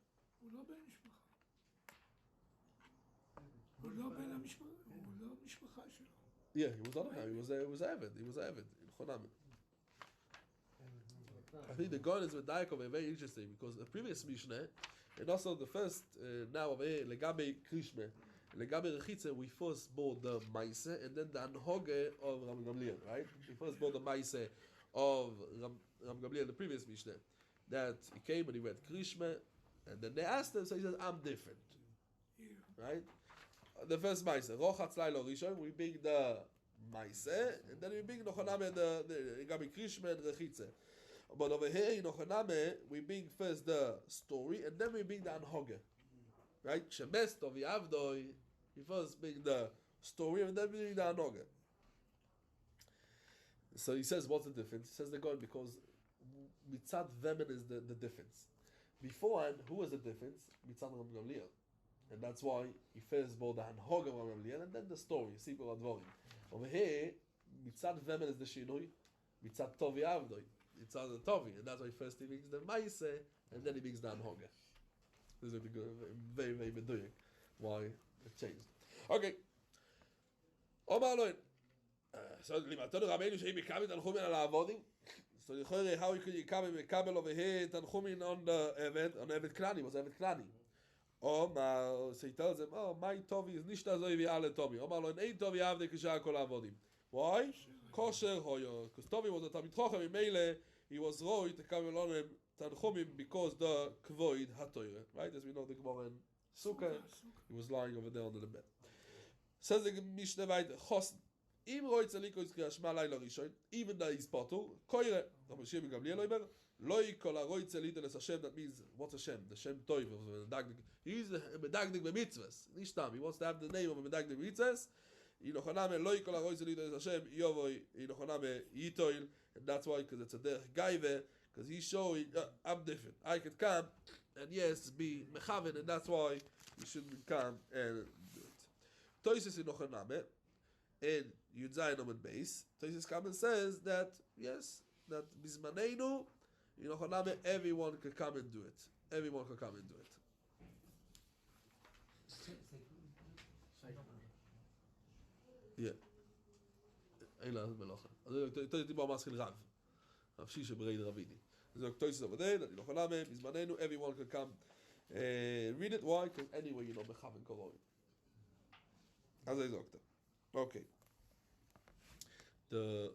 Yeah, he was not a he was avid. He was avid in Chonam. I think the Gaon is with Daikov very interesting because the previous Mishnah and also the first now over here Legabe Krishme, Legabe Rechitze, we first bought the Maise and then the Anhoge of Ram Gamliel, right? We first bought the Maise of Ram Gamliel in the previous Mishnah. That he came and he read Krishme and then they asked him, so he said, I'm different. Right? The first Maise, Rochatz Lailo Rishon, we bring the Maise, and then we bring Nochaname, the Gabi Krishme and Rechitze. But over here in Nochaname, we bring first the story, and then we bring the Anhoge. Right? Shemes Tovi Avdoi, we first bring the story, and then we bring the Anhoge. So he says, what's the difference? He says they're going because Mitzad Vemen is the difference. Beforehand, who was the difference? Mitzad Ram Gamliel. And that's why he first bought the Hanhog of Ram Gamliel and then the story, Sipur Advorim. Over here, Mitzad Vemen is the Shinoi, Mitzad Tovi Avdoi, Mitzad the Tovi, and that's why first he brings the Maise and then he brings the Hanhog. This is very, very bedoying why it changed. Okay. Omar Loin. So Limatonu Rabbeinu Shei Mikabel Tanchumin al Avodim. So how could you come and Mikabel over here Tanchumin on the event on Evet Klani? Was Evet Klani? So he tells them, my Tovi is nicht azoi vi ale Tovi. Omar Loin ein Tovi avde kishar kol avodim. Why? Kosher hoyo. Because Tovi was a Talmid Chochem in Meile, he was roi to come on him Tanchumim because the Kvoid HaToyre. Right? As we know the Gemara in Sukkah, he was lying over there under the bed. Says the Mishnah weiter, Chosn. Im roitz aliko is kriya shma laila rishon, even though he's potul, koire, Rabbi Shimon Gamliel oimer, loi kol haroitz alito les Hashem, that means, what's Hashem? The Shem Toiv of Medagdik. He's a Medagdik b'mitzvahs. Nishtam, he wants to have the name of a Medagdik b'mitzvahs. Inochaname, loi kol haroitz alito les Hashem, yovoi, inochaname, yitoil, and that's why, because it's a derech gaive, because he's showing, I'm different. I could come, and yes, be mechaven, and that's why you shouldn't come and do it. Toises in Nochaname, in Yud Zayin Amud Beis, Toises comes and says that, yes, that Bizmanenu, in Nochaname, everyone can come and do it. Everyone can come and do it. Yeah. Eila Melocha. Toises Tibo Maschil Rav. Rav Shisha Bereid Ravini. So Toises over there, that in Nochaname, Bizmanenu, everyone can come. Read it, why? Because anyway, you know, Bechaven Koroi. As I sagte. Okay. The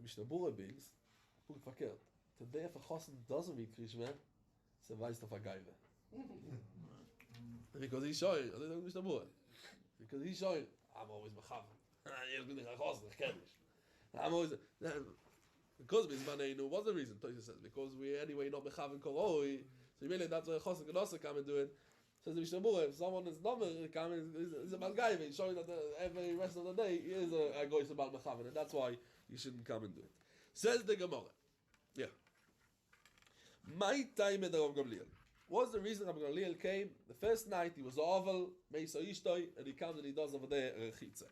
Mishnah Bura brings, Punkt verkehrt. Today if a Chosen doesn't read Krishma, so weiß auf a Geive. Because he's showing, I don't know Mishnah Bura. Because he's showing, I'm always Bechaven. Ich bin nicht a Chosen, ich kenn dich. I'm always, because Bizmanenu, what's the reason? Tosis says, because we anyway not Bechaven Koroi, so really that's why a Chosen can also come and do it. Says the Mishnah Bura, if someone is not coming, is a Malgaiva, he's showing that every rest of the day he is a Goyis about Mechavan, and that's why you shouldn't come and do it. Says the Gemara. Yeah. My time at the Rav Gamliel. What's the reason Rav Gamliel came? The first night he was Oval, Meisa Ishtoi, and he comes and he does over there a Rechitze.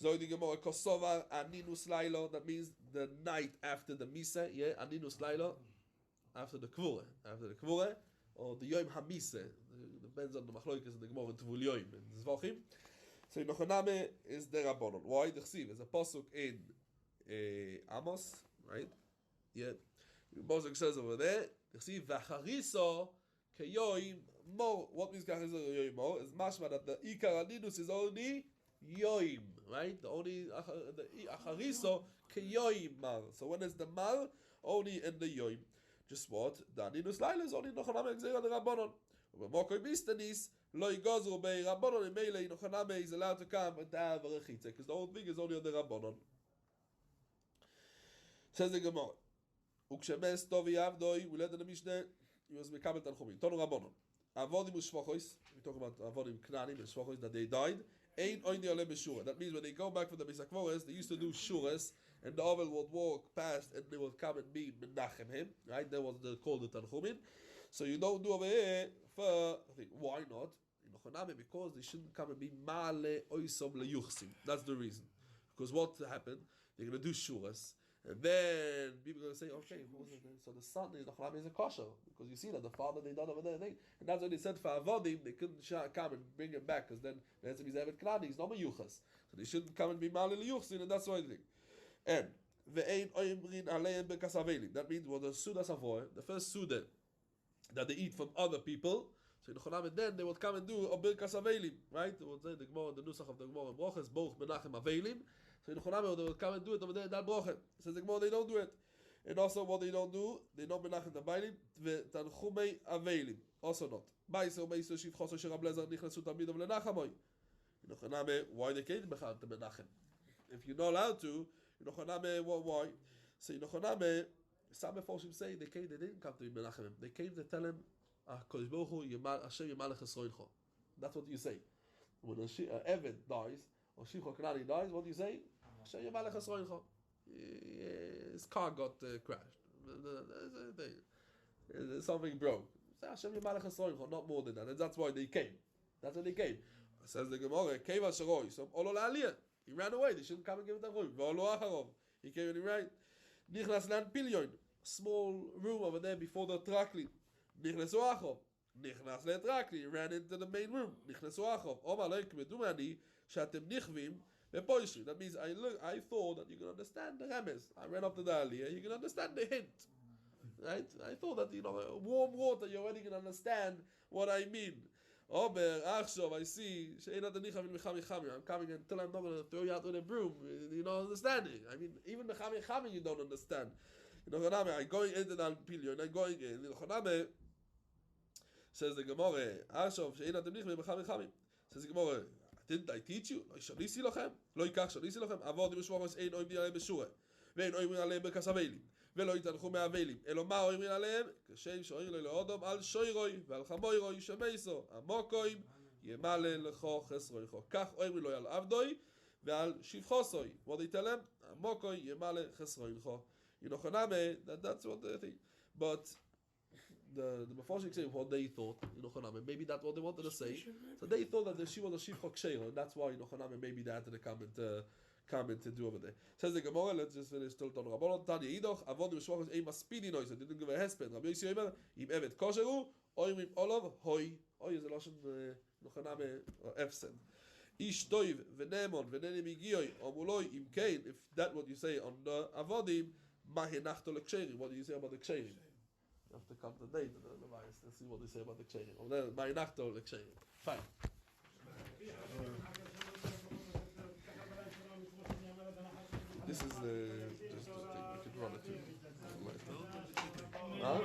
So the Gemara, Kosovar, Aninus Lailo, that means the night after the Misa, yeah, Aninus Lailo, after the Kvure, or the Yom HaMise, depends on the Machloikas and the Gemara Tvul Yom and Zvachim. So Nochaname is the Rabbanon. Why? The Chsiv is a pasuk in Amos, right? Yeah. The pasuk says over there, the Chsiv V'achariso keyoim mor. What means V'achariso keyoim mor? Is mashma that the Ikar Aninus is only Yoim, right? The only the Achariso keyoim mar. So when is the mar? Only in the Yoim. Just what? The Aninus Laila is only Nochaname Gzeira the Rabbanon. Ubemokoi Mistanis, Lo Yigozru Bei Rabbanon, and Meile Nochaname is allowed to come and to have a Rechitze, because the whole thing is only on the Rabbanon. Says the Gemara, Ukshemes Tovi Avdoi, we learned in the Mishnah, he was Mekabel Tanchumim. Tonu Rabbanon. Avodim Ushvachois, we talk about Avodim Knanim and Shvachois, that they died. Ein Oini Oleh B'Shura. That means when they go back from the Misakvores, they used to do Shuras, and the Ovel would walk past and they would come and be Menachem him, right? That was called the Tanchumin. So you don't do over here for, I think, why not? Because they shouldn't come and be Male Oisom LeYuchsim. That's the reason. Because what happened? They're going to do Shuras, and then people are going to say, okay, so the son is a kosher, because you see that the father they done over there, and that's what they said for Avodim, they couldn't come and bring him back, because then he's Evet Knani, he's not Meyuchas. So they shouldn't come and be Male LeYuchsim, and that's why they think. And ve'ein oimrin aleim bekasavelim. That means what the suda savoy, the first suda that they eat from other people. So in Chonam, then they would come and do a birkas avelim, right? They would say the Gemara, the nusach of the Gemara broches, both menachem avelim. So in Chonam, they would come and do it over there. That broche says the Gemara, they don't do it. And also what they don't do, they don't menachem avelim, ve'tanchumei avelim. Also not. Ba'isel ba'isel shivchoso sherab lezer nichlesu tamid of lenachamoy. In Chonam, why they can't mechal to menachem? If you're not allowed to. Yinochaname, why? So Yinochaname, some Meforshim say they didn't come to Menachem. They came to tell him, Kodesh Baruch Hu, Hashem Yemalech Esroincho. That's what you say. When an Eved dies, or Shivcha Kanani dies, what do you say? Hashem Yemalech Esroincho. His car got crashed. Something broke. Say Hashem Yemalech Esroincho, not more than that. And that's why they came. That's why they came. Says the Gemara, Keva Sharoi, so Olo La'aliyah. He ran away. They shouldn't come and give it a room. He came and he ran. Nichnas lan pilyon. Small room over there before the trakli. Nichnasu achov. Nichnas le trakli. He ran into the main room. Nichnasu achov. Omar leik medumani shatem nichvim bepoishri. That means I thought that you can understand the remes. I ran up to the aliyah. You can understand the hint. Right? I thought that, warm water, you already can understand what I mean. Ober, Achshov, I see, I'm coming and tell I'm not going to throw you out with a broom. You don't understand it. I mean, even Mechami Chami you don't understand. I'm going into the Alpilio, and I'm going in. Says the Gemara, Achshov, says the Gemara, didn't I teach you? Shalisi lochem? Lo yikach shalisi lochem? Avod yimshvachos ein oim yalem b'shura. Ve'en oim yalem b'kasavelim. ולא יתנחו מהאבלים, אלא מה אומרים עליהם? כשם שאומרים לו לאודום על שוירוי ועל חמוירוי ישמייסו, עמוקוים ימלא לכו חסרויכו. כך אומרים לו על עבדוי ועל שבחוסוי. What they tell him? עמוקוי ימלא חסרויכו. That's what they think. But the Mephoshik say what they thought, maybe that's what they wanted to say. So they thought that the Shiva the Shivcha Ksheira, and that's why maybe they had to come and to do over there. Says the Gemara, let's just finish till Ton Rabbanon. Tanya Yidoch, Avodim Shvachos Ein Maspidi Noise, they didn't give a hesped. Rabbi Yossi Omer, Im Evet Kosheru, Oim Im Olav, Hoi is a Lashon Efsen. Ish Toiv, Venemon, Veneni Migioi, Omuloi, Im Kain, if that's what you say on the Avodim, Mahi Nachto Leksherim, what do you say about the Ksherim? You have to come to the date of the Levites and see what they say about the Ksherim. Or then, Mahi Nachto Leksherim. Fine. This is just the thing, we could run it too. Huh?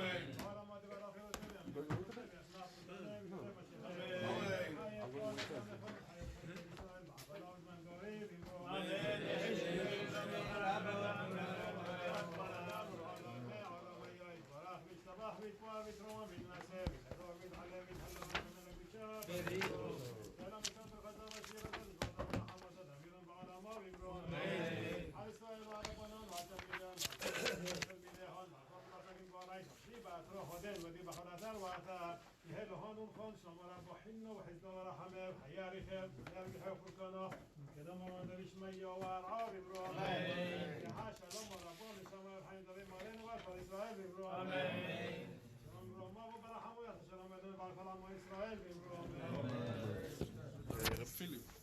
Philip.